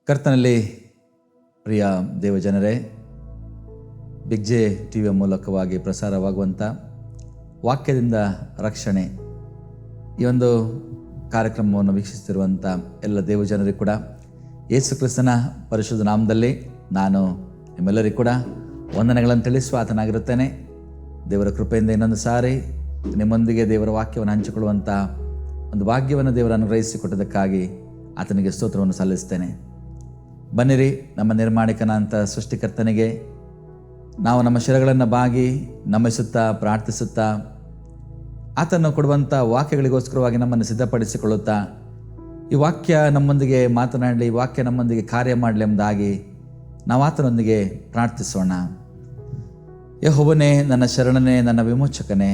ಕರ್ತನಲ್ಲಿ ಪ್ರಿಯ ದೇವಜನರೇ, big J ಟಿವಿಯ ಮೂಲಕವಾಗಿ ಪ್ರಸಾರವಾಗುವಂಥ ವಾಕ್ಯದಿಂದ ರಕ್ಷಣೆ ಈ ಒಂದು ಕಾರ್ಯಕ್ರಮವನ್ನು ವೀಕ್ಷಿಸುತ್ತಿರುವಂಥ ಎಲ್ಲ ದೇವಜನರಿಗೂ ಕೂಡ ಯೇಸು ಕ್ರಿಸ್ತನ ಪರಿಶುದ್ಧ ನಾಮದಲ್ಲಿ ನಾನು ನಿಮ್ಮೆಲ್ಲರಿಗೂ ಕೂಡ ವಂದನೆಗಳನ್ನು ತಿಳಿಸುವ ಆತನಾಗಿರುತ್ತೇನೆ. ದೇವರ ಕೃಪೆಯಿಂದ ಇನ್ನೊಂದು ಸಾರಿ ನಿಮ್ಮೊಂದಿಗೆ ದೇವರ ವಾಕ್ಯವನ್ನು ಹಂಚಿಕೊಳ್ಳುವಂಥ ಒಂದು ಭಾಗ್ಯವನ್ನು ದೇವರು ಅನುಗ್ರಹಿಸಿಕೊಟ್ಟದಕ್ಕಾಗಿ ಆತನಿಗೆ ಸ್ತೋತ್ರವನ್ನು ಸಲ್ಲಿಸ್ತೇನೆ. ಬನ್ನಿರಿ, ನಮ್ಮ ನಿರ್ಮಾಣಿಕನಾಂಥ ಸೃಷ್ಟಿಕರ್ತನಿಗೆ ನಾವು ನಮ್ಮ ಶಿರಗಳನ್ನು ಬಾಗಿ ನಮಿಸುತ್ತಾ ಪ್ರಾರ್ಥಿಸುತ್ತಾ ಆತನು ಕೊಡುವಂಥ ವಾಕ್ಯಗಳಿಗೋಸ್ಕರವಾಗಿ ನಮ್ಮನ್ನು ಸಿದ್ಧಪಡಿಸಿಕೊಳ್ಳುತ್ತಾ ಈ ವಾಕ್ಯ ನಮ್ಮೊಂದಿಗೆ ಮಾತನಾಡಲಿ, ಈ ವಾಕ್ಯ ನಮ್ಮೊಂದಿಗೆ ಕಾರ್ಯ ಮಾಡಲಿ ಎಂಬುದಾಗಿ ನಾವು ಆತನೊಂದಿಗೆ ಪ್ರಾರ್ಥಿಸೋಣ. ಯೆಹೋವನೇ, ನನ್ನ ಶರಣನೇ, ನನ್ನ ವಿಮೋಚಕನೇ,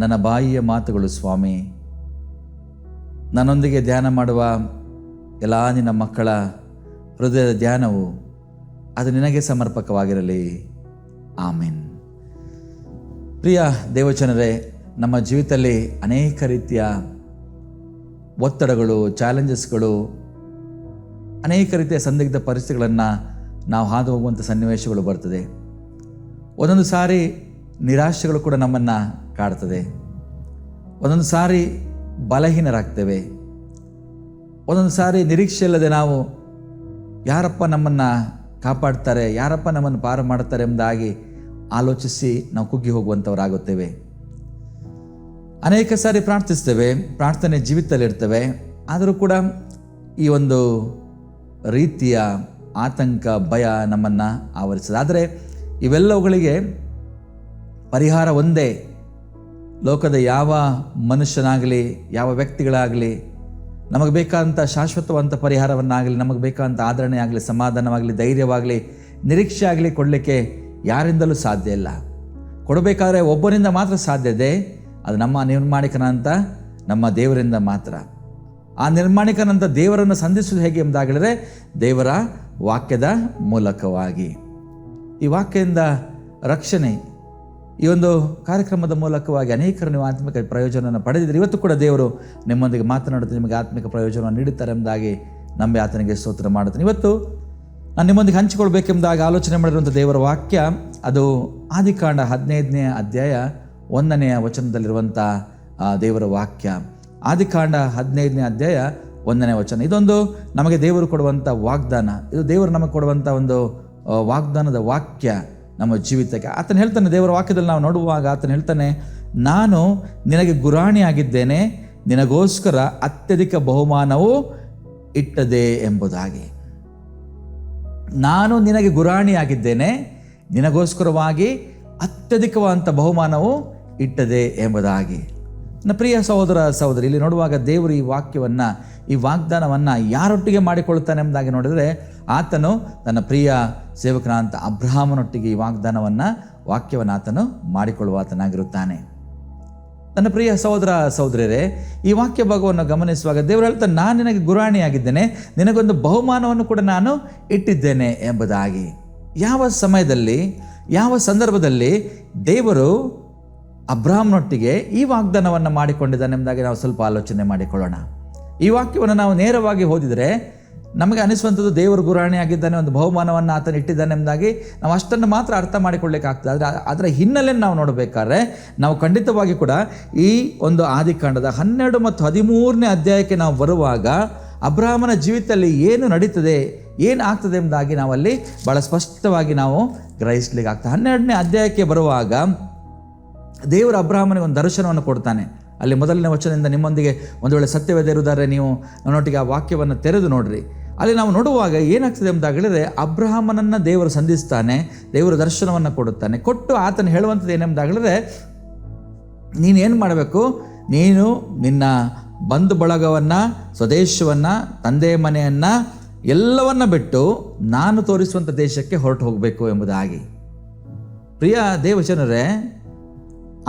ನನ್ನ ಬಾಯಿಯ ಮಾತುಗಳು ಸ್ವಾಮಿ, ನನ್ನೊಂದಿಗೆ ಧ್ಯಾನ ಮಾಡುವ ಎಲ್ಲ ನಿನ್ನ ಮಕ್ಕಳ ಹೃದಯದ ಧ್ಯಾನವು ಅದು ನಿನಗೆ ಸಮರ್ಪಕವಾಗಿರಲಿ. ಆಮೆನ್. ಪ್ರಿಯ ದೇವಜನರೇ, ನಮ್ಮ ಜೀವಿತದಲ್ಲಿ ಅನೇಕ ರೀತಿಯ ಒತ್ತಡಗಳು, ಚಾಲೆಂಜಸ್ಗಳು, ಅನೇಕ ರೀತಿಯ ಸಂದಿಗ್ಧ ಪರಿಸ್ಥಿತಿಗಳನ್ನು ನಾವು ಹಾದು ಹೋಗುವಂಥ ಸನ್ನಿವೇಶಗಳು ಬರ್ತದೆ. ಒಂದೊಂದು ಸಾರಿ ನಿರಾಶೆಗಳು ಕೂಡ ನಮ್ಮನ್ನು ಕಾಡ್ತದೆ. ಒಂದೊಂದು ಸಾರಿ ಬಲಹೀನರಾಗ್ತೇವೆ. ಒಂದೊಂದು ಸಾರಿ ನಿರೀಕ್ಷೆ ಇಲ್ಲದೆ ನಾವು ಯಾರಪ್ಪ ನಮ್ಮನ್ನು ಕಾಪಾಡ್ತಾರೆ, ಯಾರಪ್ಪ ನಮ್ಮನ್ನು ಪಾರು ಮಾಡ್ತಾರೆ ಎಂಬುದಾಗಿ ಆಲೋಚಿಸಿ ನಾವು ಕುಗ್ಗಿ ಹೋಗುವಂಥವರಾಗುತ್ತೇವೆ. ಅನೇಕ ಸಾರಿ ಪ್ರಾರ್ಥಿಸ್ತೇವೆ, ಪ್ರಾರ್ಥನೆ ಜೀವಿತದಲ್ಲಿರ್ತೇವೆ. ಆದರೂ ಕೂಡ ಈ ಒಂದು ರೀತಿಯ ಆತಂಕ, ಭಯ ನಮ್ಮನ್ನು ಆವರಿಸ್ತದೆ. ಆದರೆ ಇವೆಲ್ಲವುಗಳಿಗೆ ಪರಿಹಾರ ಒಂದೇ. ಲೋಕದ ಯಾವ ಮನುಷ್ಯನಾಗಲಿ, ಯಾವ ವ್ಯಕ್ತಿಗಳಾಗಲಿ ನಮಗೆ ಬೇಕಾದಂಥ ಶಾಶ್ವತವಂತ ಪರಿಹಾರವನ್ನಾಗಲಿ, ನಮಗೆ ಬೇಕಾದಂಥ ಆದರಣೆ ಆಗಲಿ, ಸಮಾಧಾನವಾಗಲಿ, ಧೈರ್ಯವಾಗಲಿ, ನಿರೀಕ್ಷೆ ಆಗಲಿ ಕೊಡಲಿಕ್ಕೆ ಯಾರಿಂದಲೂ ಸಾಧ್ಯ ಇಲ್ಲ. ಕೊಡಬೇಕಾದ್ರೆ ಒಬ್ಬರಿಂದ ಮಾತ್ರ ಸಾಧ್ಯ ಇದೆ. ಅದು ನಮ್ಮ ನಿರ್ಮಾಣಿಕನಂತ ನಮ್ಮ ದೇವರಿಂದ ಮಾತ್ರ. ಆ ನಿರ್ಮಾಣಿಕನಂತ ದೇವರನ್ನು ಸಂಧಿಸುವುದು ಹೇಗೆ ಎಂಬುದಾಗಿದ್ರೆ ದೇವರ ವಾಕ್ಯದ ಮೂಲಕವಾಗಿ. ಈ ವಾಕ್ಯದಿಂದ ರಕ್ಷಣೆ ಈ ಒಂದು ಕಾರ್ಯಕ್ರಮದ ಮೂಲಕವಾಗಿ ಅನೇಕರು ನೀವು ಆತ್ಮಿಕ ಪ್ರಯೋಜನವನ್ನು ಪಡೆದಿದ್ದರೆ ಇವತ್ತು ಕೂಡ ದೇವರು ನಿಮ್ಮೊಂದಿಗೆ ಮಾತನಾಡುತ್ತೆ, ನಿಮಗೆ ಆತ್ಮಿಕ ಪ್ರಯೋಜನವನ್ನು ನೀಡುತ್ತಾರೆ ಎಂಬುದಾಗಿ ನಂಬಿ ಆತನಿಗೆ ಸ್ತೋತ್ರ ಮಾಡುತ್ತೇನೆ. ಇವತ್ತು ನಾನು ನಿಮ್ಮೊಂದಿಗೆ ಹಂಚಿಕೊಳ್ಬೇಕೆಂಬುದಾಗಿ ಆಲೋಚನೆ ಮಾಡಿರುವಂಥ ದೇವರ ವಾಕ್ಯ ಅದು ಆದಿಕಾಂಡ 15ನೇ ಅಧ್ಯಾಯ 1ನೇ ವಚನದಲ್ಲಿರುವಂಥ ದೇವರ ವಾಕ್ಯ. ಆದಿಕಾಂಡ 15ನೇ ಅಧ್ಯಾಯ 1ನೇ ವಚನ. ಇದೊಂದು ನಮಗೆ ದೇವರು ಕೊಡುವಂಥ ವಾಗ್ದಾನ. ಇದು ದೇವರು ನಮಗೆ ಕೊಡುವಂಥ ಒಂದು ವಾಗ್ದಾನದ ವಾಕ್ಯ ನಮ್ಮ ಜೀವಿತಕ್ಕೆ. ಆತನು ಹೇಳ್ತಾನೆ, ದೇವರ ವಾಕ್ಯದಲ್ಲಿ ನಾವು ನೋಡುವಾಗ ಆತನು ಹೇಳ್ತಾನೆ, ನಾನು ನಿನಗೆ ಗುರಾಣಿಯಾಗಿದ್ದೇನೆ, ನಿನಗೋಸ್ಕರ ಅತ್ಯಧಿಕ ಬಹುಮಾನವು ಇಟ್ಟದೆ ಎಂಬುದಾಗಿ. ನಾನು ನಿನಗೆ ಗುರಾಣಿಯಾಗಿದ್ದೇನೆ, ನಿನಗೋಸ್ಕರವಾಗಿ ಅತ್ಯಧಿಕವಾದಂಥ ಬಹುಮಾನವು ಇಟ್ಟದೆ ಎಂಬುದಾಗಿ. ನನ್ನ ಪ್ರಿಯ ಸಹೋದರ ಸಹೋದರಿ, ಇಲ್ಲಿ ನೋಡುವಾಗ ದೇವರು ಈ ವಾಕ್ಯವನ್ನು, ಈ ವಾಗ್ದಾನವನ್ನು ಯಾರೊಟ್ಟಿಗೆ ಮಾಡಿಕೊಳ್ಳುತ್ತಾನೆ ಎಂಬುದಾಗಿ ನೋಡಿದರೆ ಆತನು ತನ್ನ ಪ್ರಿಯ ಸೇವಕನಾದಂಥ ಅಬ್ರಹಾಮನೊಟ್ಟಿಗೆ ಈ ವಾಕ್ಯವನ್ನು ಆತನು ಮಾಡಿಕೊಳ್ಳುವ ಆತನಾಗಿರುತ್ತಾನೆ. ನನ್ನ ಪ್ರಿಯ ಸಹೋದರ ಸಹೋದರಿಯರೇ, ಈ ವಾಕ್ಯ ಭಾಗವನ್ನು ಗಮನಿಸುವಾಗ ದೇವರು ಹೇಳ್ತಾನೆ, ನಾನು ನಿನಗೆ ಗುರಾಣಿಯಾಗಿದ್ದೇನೆ, ನಿನಗೊಂದು ಬಹುಮಾನವನ್ನು ಕೂಡ ನಾನು ಇಟ್ಟಿದ್ದೇನೆ ಎಂಬುದಾಗಿ. ಯಾವ ಸಮಯದಲ್ಲಿ, ಯಾವ ಸಂದರ್ಭದಲ್ಲಿ ದೇವರು ಅಬ್ರಹಾಮನೊಟ್ಟಿಗೆ ಈ ವಾಗ್ದಾನವನ್ನು ಮಾಡಿಕೊಂಡಿದ್ದಾನೆ ಎಂಬುದಾಗಿ ನಾವು ಸ್ವಲ್ಪ ಆಲೋಚನೆ ಮಾಡಿಕೊಳ್ಳೋಣ. ಈ ವಾಕ್ಯವನ್ನು ನಾವು ನೇರವಾಗಿ ಓದಿದರೆ ನಮಗೆ ಅನಿಸುವಂಥದ್ದು ದೇವರು ಗುರಾಣಿ ಆಗಿದ್ದಾನೆ, ಒಂದು ಬಹುಮಾನವನ್ನು ಆತನು ಇಟ್ಟಿದ್ದಾನೆ ಎಂಬುದಾಗಿ ನಾವು ಅಷ್ಟನ್ನು ಮಾತ್ರ ಅರ್ಥ ಮಾಡಿಕೊಳ್ಳಿಕ್ಕಾಗ್ತದೆ. ಆದರೆ ಅದರ ಹಿನ್ನೆಲೆಯನ್ನು ನಾವು ನೋಡಬೇಕಾದ್ರೆ ನಾವು ಖಂಡಿತವಾಗಿ ಕೂಡ ಈ ಒಂದು ಆದಿಕಾಂಡದ 12 ಮತ್ತು 13ನೇ ಅಧ್ಯಾಯಕ್ಕೆ ನಾವು ಬರುವಾಗ ಅಬ್ರಹಾಮನ ಜೀವಿತದಲ್ಲಿ ಏನು ನಡೀತದೆ, ಏನು ಆಗ್ತದೆ ಎಂಬುದಾಗಿ ನಾವಲ್ಲಿ ಭಾಳ ಸ್ಪಷ್ಟವಾಗಿ ನಾವು ಗ್ರಹಿಸ್ಲಿಕ್ಕೆ ಆಗ್ತದೆ. 12ನೇ ಅಧ್ಯಾಯಕ್ಕೆ ಬರುವಾಗ ದೇವರು ಅಬ್ರಹಾಮನಿಗೆ ಒಂದು ದರ್ಶನವನ್ನು ಕೊಡ್ತಾನೆ. ಅಲ್ಲಿ 1ನೇ ವಚನದಿಂದ ನಿಮ್ಮೊಂದಿಗೆ ಒಂದು ವೇಳೆ ಸತ್ಯವೇದ ಇರುವುದಾದರೆ ನೀವು ನನ್ನೊಟ್ಟಿಗೆ ಆ ವಾಕ್ಯವನ್ನು ತೆರೆದು ನೋಡ್ರಿ. ಅಲ್ಲಿ ನಾವು ನೋಡುವಾಗ ಏನಾಗ್ತದೆ ಎಂಬುದಾಗಿದ್ರೆ ಅಬ್ರಹಾಮನನ್ನು ದೇವರು ಸಂಧಿಸ್ತಾನೆ, ದೇವರು ದರ್ಶನವನ್ನು ಕೊಡುತ್ತಾನೆ. ಕೊಟ್ಟು ಆತನು ಹೇಳುವಂಥದ್ದು ಏನೆಂಬುದಾಗಿದ್ರೆ, ನೀನೇನು ಮಾಡಬೇಕು, ನೀನು ನಿನ್ನ ಬಂಧು ಬಳಗವನ್ನು, ಸ್ವದೇಶವನ್ನು, ತಂದೆ ಮನೆಯನ್ನು ಎಲ್ಲವನ್ನ ಬಿಟ್ಟು ನಾನು ತೋರಿಸುವಂಥ ದೇಶಕ್ಕೆ ಹೊರಟು ಹೋಗಬೇಕು ಎಂಬುದಾಗಿ. ಪ್ರಿಯ ದೇವಜನರೇ,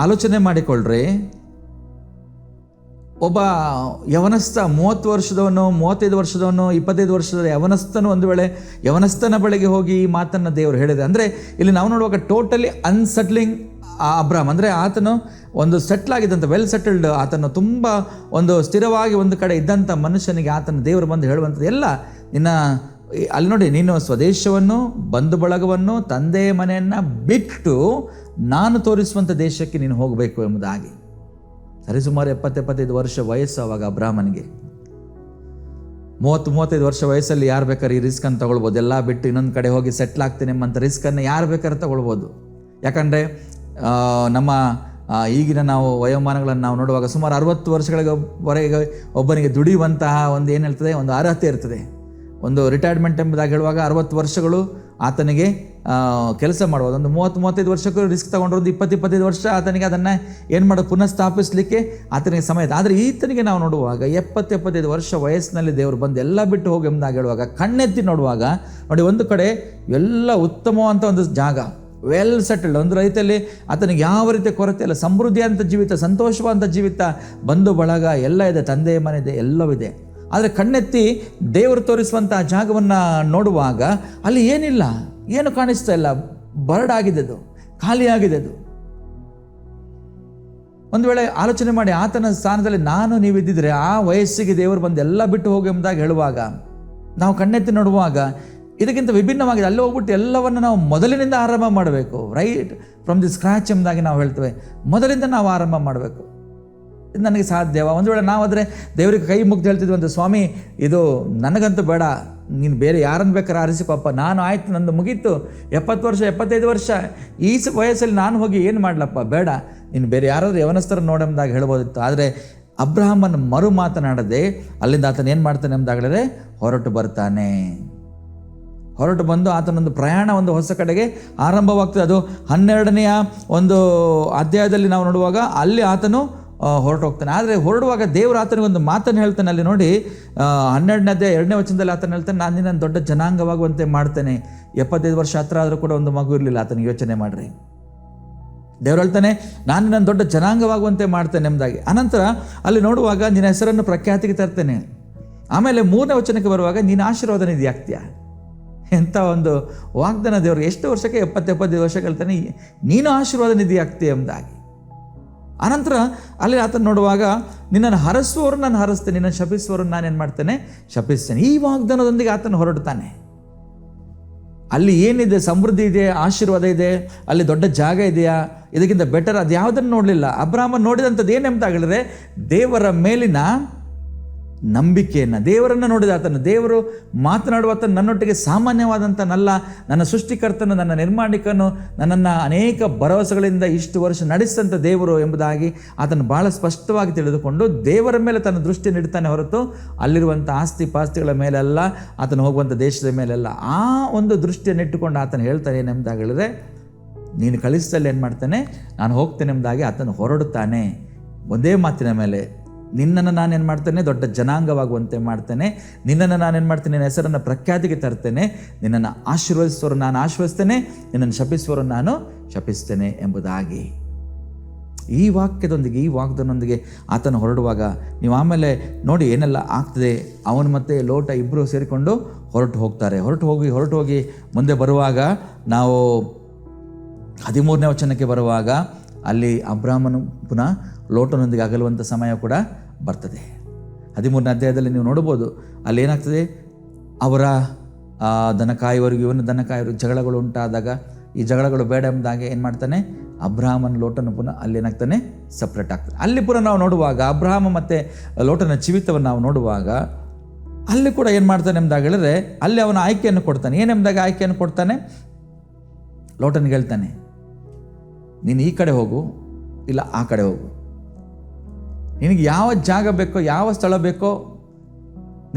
ಆಲೋಚನೆ ಮಾಡಿಕೊಳ್ಳ್ರಿ. ಒಬ್ಬ ಯವನಸ್ಥ 30 ವರ್ಷದವನು, 35 ವರ್ಷದವನು, 25 ವರ್ಷದ ಯವನಸ್ಥನು ಒಂದು ವೇಳೆ ಯವನಸ್ಥನ ಬಳಿಗೆ ಹೋಗಿ ಈ ಮಾತನ್ನು ದೇವರು ಹೇಳಿದೆ ಅಂದರೆ ಇಲ್ಲಿ ನಾವು ನೋಡುವಾಗ ಟೋಟಲಿ ಅನ್ಸೆಟ್ಲಿಂಗ್ ಅಬ್ರಾಮ್. ಅಂದರೆ ಆತನು ಒಂದು ಸೆಟ್ಲ್ ಆಗಿದ್ದಂಥ ವೆಲ್ ಸೆಟಲ್ಡ್, ಆತನು ತುಂಬ ಒಂದು ಸ್ಥಿರವಾಗಿ ಒಂದು ಕಡೆ ಇದ್ದಂಥ ಮನುಷ್ಯನಿಗೆ ಆತನ ದೇವರು ಬಂದು ಹೇಳುವಂಥದ್ದು ಎಲ್ಲ ಅಲ್ಲಿ ನೋಡಿ, ನೀನು ಸ್ವದೇಶವನ್ನು, ಬಂಧು ಬಳಗವನ್ನು, ತಂದೆಯ ಮನೆಯನ್ನು ಬಿಟ್ಟು ನಾನು ತೋರಿಸುವಂಥ ದೇಶಕ್ಕೆ ನೀನು ಹೋಗಬೇಕು ಎಂಬುದಾಗಿ. ಸರಿಸುಮಾರು 70-75 ವರ್ಷ ವಯಸ್ಸು ಅವಾಗ ಅಬ್ರಾಮನಿಗೆ. 30-35 ವರ್ಷ ವಯಸ್ಸಲ್ಲಿ ಯಾರು ಬೇಕಾದ್ರೆ ಈ ರಿಸ್ಕನ್ನು ತಗೊಳ್ಬೋದು. ಎಲ್ಲ ಬಿಟ್ಟು ಇನ್ನೊಂದು ಕಡೆ ಹೋಗಿ ಸೆಟ್ಲ್ ಆಗ್ತೀನಿ ಎಂಬಂಥ ರಿಸ್ಕನ್ನು ಯಾರು ಬೇಕಾದ್ರೆ ತಗೊಳ್ಬೋದು. ಯಾಕಂದರೆ ನಮ್ಮ ಈಗಿನ ನಾವು ವಯೋಮಾನಗಳನ್ನು ನಾವು ನೋಡುವಾಗ ಸುಮಾರು 60 ವರ್ಷಗಳಿವರೆಗೆ ಒಬ್ಬನಿಗೆ ದುಡಿಯುವಂತಹ ಒಂದು ಏನು ಹೇಳ್ತದೆ, ಒಂದು ಅರ್ಹತೆ ಇರ್ತದೆ. ಒಂದು ರಿಟೈರ್ಮೆಂಟ್ ಎಂಬುದಾಗಿ ಹೇಳುವಾಗ 60 ವರ್ಷಗಳು ಆತನಿಗೆ ಕೆಲಸ ಮಾಡ್ಬೋದು. ಒಂದು 30-35 ವರ್ಷಕ್ಕೂ ರಿಸ್ಕ್ ತೊಗೊಂಡಿರೋದು 20-25 ವರ್ಷ ಆತನಿಗೆ ಅದನ್ನು ಏನು ಮಾಡೋದು, ಪುನಃ ಸ್ಥಾಪಿಸಲಿಕ್ಕೆ ಆತನಿಗೆ ಸಮಯ ಇದೆ. ಆದರೆ ಈತನಿಗೆ ನಾವು ನೋಡುವಾಗ 70-75 ವರ್ಷ ವಯಸ್ಸಿನಲ್ಲಿ ದೇವರು ಬಂದು ಎಲ್ಲ ಬಿಟ್ಟು ಹೋಗಿ ಎಂಬುದಾಗಿ ಹೇಳುವಾಗ ಕಣ್ಣೆತ್ತಿ ನೋಡುವಾಗ ನೋಡಿ, ಒಂದು ಕಡೆ ಎಲ್ಲ ಉತ್ತಮವಂಥ ಒಂದು ಜಾಗ, ವೆಲ್ ಸೆಟಲ್ಡ್, ಒಂದು ರೈತಲ್ಲಿ ಆತನಿಗೆ ಯಾವ ರೀತಿಯ ಕೊರತೆ ಇಲ್ಲ, ಸಮೃದ್ಧಿಯಾದಂಥ ಜೀವಿತ, ಸಂತೋಷವಾದಂಥ ಜೀವಿತ, ಬಂಧು ಬಳಗ ಎಲ್ಲ ಇದೆ, ತಂದೆಯ ಮನೆ ಇದೆ, ಎಲ್ಲವಿದೆ. ಆದರೆ ಕಣ್ಣೆತ್ತಿ ದೇವರು ತೋರಿಸುವಂಥ ಜಾಗವನ್ನು ನೋಡುವಾಗ ಅಲ್ಲಿ ಏನಿಲ್ಲ, ಏನು ಕಾಣಿಸ್ತಾ ಇಲ್ಲ, ಬರಡಾಗಿದೆ, ಅದು ಖಾಲಿಯಾಗಿದೆ. ಅದು ಒಂದು ವೇಳೆ ಆಲೋಚನೆ ಮಾಡಿ, ಆತನ ಸ್ಥಾನದಲ್ಲಿ ನಾನು ನೀವಿದ್ದಿದ್ರೆ ಆ ವಯಸ್ಸಿಗೆ ದೇವರು ಬಂದು ಎಲ್ಲ ಬಿಟ್ಟು ಹೋಗಿ ಎಂಬುದಾಗಿ ಹೇಳುವಾಗ ನಾವು ಕಣ್ಣೆತ್ತಿ ನೋಡುವಾಗ ಇದಕ್ಕಿಂತ ವಿಭಿನ್ನವಾಗಿದೆ. ಅಲ್ಲಿ ಹೋಗ್ಬಿಟ್ಟು ಎಲ್ಲವನ್ನು ನಾವು ಮೊದಲಿನಿಂದ ಆರಂಭ ಮಾಡಬೇಕು, ರೈಟ್ ಫ್ರಮ್ ದಿ ಸ್ಕ್ರಾಚ್ ಎಂಬುದಾಗಿ ನಾವು ಹೇಳ್ತೇವೆ. ಮೊದಲಿಂದ ನಾವು ಆರಂಭ ಮಾಡಬೇಕು. ಇದು ನನಗೆ ಸಾಧ್ಯವ? ಒಂದು ವೇಳೆ ನಾವಾದರೆ ದೇವರಿಗೆ ಕೈ ಮುಗ್ದು ಹೇಳ್ತಿದ್ವಿ ಅಂತ, ಸ್ವಾಮಿ ಇದು ನನಗಂತೂ ಬೇಡ, ನೀನು ಬೇರೆ ಯಾರನ್ನು ಬೇಕಾದ್ರೆ ಆರಿಸಿಕೊಪ್ಪ, ನಾನು ಆಯ್ತು, ನಂದು ಮುಗೀತು, 70 ವರ್ಷ 75 ವರ್ಷ ಈ ವಯಸ್ಸಲ್ಲಿ ನಾನು ಹೋಗಿ ಏನು ಮಾಡಲಪ್ಪ, ಬೇಡ, ನೀನು ಬೇರೆ ಯಾರಾದರೂ ಯವನಸ್ಥರ ನೋಡೆಂಬುದಾಗಿ ಹೇಳ್ಬೋದಿತ್ತು. ಆದರೆ ಅಬ್ರಹಾಮನ ಮರು ಮಾತನಾಡದೆ ಅಲ್ಲಿಂದ ಆತನ ಏನು ಮಾಡ್ತಾನೆ ಎಂಬುದಾಗಲೇ ಹೊರಟು ಬರ್ತಾನೆ. ಹೊರಟು ಬಂದು ಆತನೊಂದು ಪ್ರಯಾಣ ಒಂದು ಹೊಸ ಕಡೆಗೆ ಆರಂಭವಾಗ್ತದೆ. ಅದು 12ನೇ ಒಂದು ಅಧ್ಯಾಯದಲ್ಲಿ ನಾವು ನೋಡುವಾಗ ಅಲ್ಲಿ ಆತನು ಹೊರಟು ಹೋಗ್ತಾನೆ. ಆದರೆ ಹೊರಡುವಾಗ ದೇವರು ಆತನಿಗೆ ಒಂದು ಮಾತನ್ನು ಹೇಳ್ತಾನೆ. ಅಲ್ಲಿ ನೋಡಿ 12ನೇ ಅಧ್ಯಾಯ 2ನೇ ವಚನದಲ್ಲಿ ಆತನು ಹೇಳ್ತಾನೆ, ನಾನು ನಿನ್ನನ್ನು ದೊಡ್ಡ ಜನಾಂಗವಾಗುವಂತೆ ಮಾಡ್ತೇನೆ. 75 ವರ್ಷ ಹತ್ರ ಆದರೂ ಕೂಡ ಒಂದು ಮಗು ಇರಲಿಲ್ಲ ಆತನಿಗೆ. ಯೋಚನೆ ಮಾಡಿರಿ, ದೇವರು ಹೇಳ್ತಾನೆ ನಾನು ನಿನ್ನನ್ನು ದೊಡ್ಡ ಜನಾಂಗವಾಗುವಂತೆ ಮಾಡ್ತೇನೆ ಎಂಬುದಾಗಿ. ಅನಂತರ ಅಲ್ಲಿ ನೋಡುವಾಗ ನಿನ್ನ ಹೆಸರನ್ನು ಪ್ರಖ್ಯಾತಿಗೆ ತರ್ತೇನೆ. ಆಮೇಲೆ 3ನೇ ವಚನಕ್ಕೆ ಬರುವಾಗ ನೀನು ಆಶೀರ್ವಾದ ನಿಧಿ ಆಗ್ತೀಯ. ಎಂಥ ಒಂದು ವಾಗ್ದಾನ ದೇವರು! ಎಷ್ಟು ವರ್ಷಕ್ಕೆ? 70-75 ವರ್ಷಕ್ಕೆ ಹೇಳ್ತಾನೆ ನೀನು ಆಶೀರ್ವಾದ ನಿಧಿ ಆಗ್ತೀಯ ಎಂಬುದಾಗಿ. ಅನಂತರ ಅಲ್ಲಿ ಆತನ ನೋಡುವಾಗ ನಿನ್ನನ್ನು ಹರಸುವವರು ನಾನು ಹರಸ್ತೇನೆ, ನಿನ್ನನ್ನು ಶಪಿಸುವವರು ನಾನೇನು ಮಾಡ್ತೇನೆ, ಶಪಿಸ್ತೇನೆ. ಈ ವಾಗ್ದಾನದೊಂದಿಗೆ ಆತನು ಹೊರಡ್ತಾನೆ. ಅಲ್ಲಿ ಏನಿದೆ, ಸಮೃದ್ಧಿ ಇದೆ, ಆಶೀರ್ವಾದ ಇದೆ, ಅಲ್ಲಿ ದೊಡ್ಡ ಜಾಗ ಇದೆಯಾ, ಇದಕ್ಕಿಂತ ಬೆಟರ್ ಅದು ಯಾವುದನ್ನು ನೋಡಲಿಲ್ಲ. ಅಬ್ರಹಾಮ ನೋಡಿದಂಥದ್ದು ಏನಂತ ಹೇಳಿದ್ರೆ ದೇವರ ಮೇಲಿನ ನಂಬಿಕೆಯನ್ನು, ದೇವರನ್ನು ನೋಡಿದ ಆತನು. ದೇವರು ಮಾತನಾಡುವ ಆತನು ನನ್ನೊಟ್ಟಿಗೆ ಸಾಮಾನ್ಯವಾದಂಥನಲ್ಲ, ನನ್ನ ಸೃಷ್ಟಿಕರ್ತನು, ನನ್ನ ನಿರ್ಮಾಣಿಕನು, ನನ್ನನ್ನು ಅನೇಕ ಭರವಸೆಗಳಿಂದ ಇಷ್ಟು ವರ್ಷ ನಡೆಸಿದಂಥ ದೇವರು ಎಂಬುದಾಗಿ ಆತನು ಭಾಳ ಸ್ಪಷ್ಟವಾಗಿ ತಿಳಿದುಕೊಂಡು ದೇವರ ಮೇಲೆ ತನ್ನ ದೃಷ್ಟಿ ನೀಡ್ತಾನೆ ಹೊರತು ಅಲ್ಲಿರುವಂಥ ಆಸ್ತಿ ಪಾಸ್ತಿಗಳ ಮೇಲೆಲ್ಲ, ಆತನು ಹೋಗುವಂಥ ದೇಶದ ಮೇಲೆಲ್ಲ. ಆ ಒಂದು ದೃಷ್ಟಿಯನ್ನು ಇಟ್ಟುಕೊಂಡು ಆತನು ಹೇಳ್ತಾನೆ ಏನೆಂಬುದಾಗಿ ಹೇಳಿದ್ರೆ, ನೀನು ಕಳಿಸಿದಲ್ಲಿ ಏನು ಮಾಡ್ತಾನೆ, ನಾನು ಹೋಗ್ತೇನೆ ಎಂಬುದಾಗಿ ಆತನು ಹೊರಡುತ್ತಾನೆ. ಒಂದೇ ಮಾತಿನ ಮೇಲೆ, ನಿನ್ನನ್ನು ನಾನೇನು ಮಾಡ್ತೇನೆ, ದೊಡ್ಡ ಜನಾಂಗವಾಗುವಂತೆ ಮಾಡ್ತೇನೆ, ನಿನ್ನನ್ನು ನಾನೇನು ಮಾಡ್ತೇನೆ, ನಿನ್ನ ಹೆಸರನ್ನು ಪ್ರಖ್ಯಾತಿಗೆ ತರ್ತೇನೆ, ನಿನ್ನನ್ನು ಆಶೀರ್ವದಿಸುವವರು ನಾನು ಆಶೀರ್ವದಿಸ್ತೇನೆ, ನಿನ್ನನ್ನು ಶಪಿಸುವವರು ನಾನು ಶಪಿಸ್ತೇನೆ ಎಂಬುದಾಗಿ. ಈ ವಾಕ್ಯದೊಂದಿಗೆ, ಈ ವಾಗ್ದಾನದೊಂದಿಗೆ ಆತನು ಹೊರಡುವಾಗ ನೀವು ಆಮೇಲೆ ನೋಡಿ ಏನೆಲ್ಲ ಆಗ್ತದೆ. ಅವನು ಮತ್ತು ಲೋಟ ಇಬ್ಬರು ಸೇರಿಕೊಂಡು ಹೊರಟು ಹೋಗ್ತಾರೆ. ಹೊರಟು ಹೋಗಿ ಮುಂದೆ ಬರುವಾಗ ನಾವು 13ನೇ ವಚನಕ್ಕೆ ಬರುವಾಗ ಅಲ್ಲಿ ಅಬ್ರಾಮನು ಪುನಃ ಲೋಟನೊಂದಿಗೆ ಅಗಲುವಂಥ ಸಮಯ ಕೂಡ ಬರ್ತದೆ. 13ನೇ ಅಧ್ಯಾಯದಲ್ಲಿ ನೀವು ನೋಡ್ಬೋದು, ಅಲ್ಲಿ ಏನಾಗ್ತದೆ, ಅವರ ದನ ಕಾಯುವವರೆಗೂ ಇವನು ದನ ಕಾಯುವವರೆಗೂ ಜಗಳಗಳು ಉಂಟಾದಾಗ, ಈ ಜಗಳಗಳು ಬೇಡ ಎಂಬುದಾಗೆ ಏನು ಮಾಡ್ತಾನೆ, ಅಬ್ರಹಾಮನ ಲೋಟನು ಪುನಃ ಅಲ್ಲಿ ಏನಾಗ್ತಾನೆ, ಸಪ್ರೇಟ್ ಆಗ್ತದೆ. ಅಲ್ಲಿ ಪುನಃ ನಾವು ನೋಡುವಾಗ ಅಬ್ರಹಾಮ ಮತ್ತು ಲೋಟನ ಜೀವಿತವನ್ನು ನಾವು ನೋಡುವಾಗ ಅಲ್ಲಿ ಕೂಡ ಏನು ಮಾಡ್ತಾನೆ ಎಂಬುದಾಗಿ ಹೇಳಿದ್ರೆ, ಅಲ್ಲಿ ಅವನ ಆಯ್ಕೆಯನ್ನು ಕೊಡ್ತಾನೆ. ಏನೆಂಬುದಾಗಿ ಆಯ್ಕೆಯನ್ನು ಕೊಡ್ತಾನೆ, ಲೋಟನಿಗೆ ಹೇಳ್ತಾನೆ, ನೀನು ಈ ಕಡೆ ಹೋಗು, ಇಲ್ಲ ಆ ಕಡೆ ಹೋಗು, ನಿನಗೆ ಯಾವ ಜಾಗ ಬೇಕೋ, ಯಾವ ಸ್ಥಳ ಬೇಕೋ,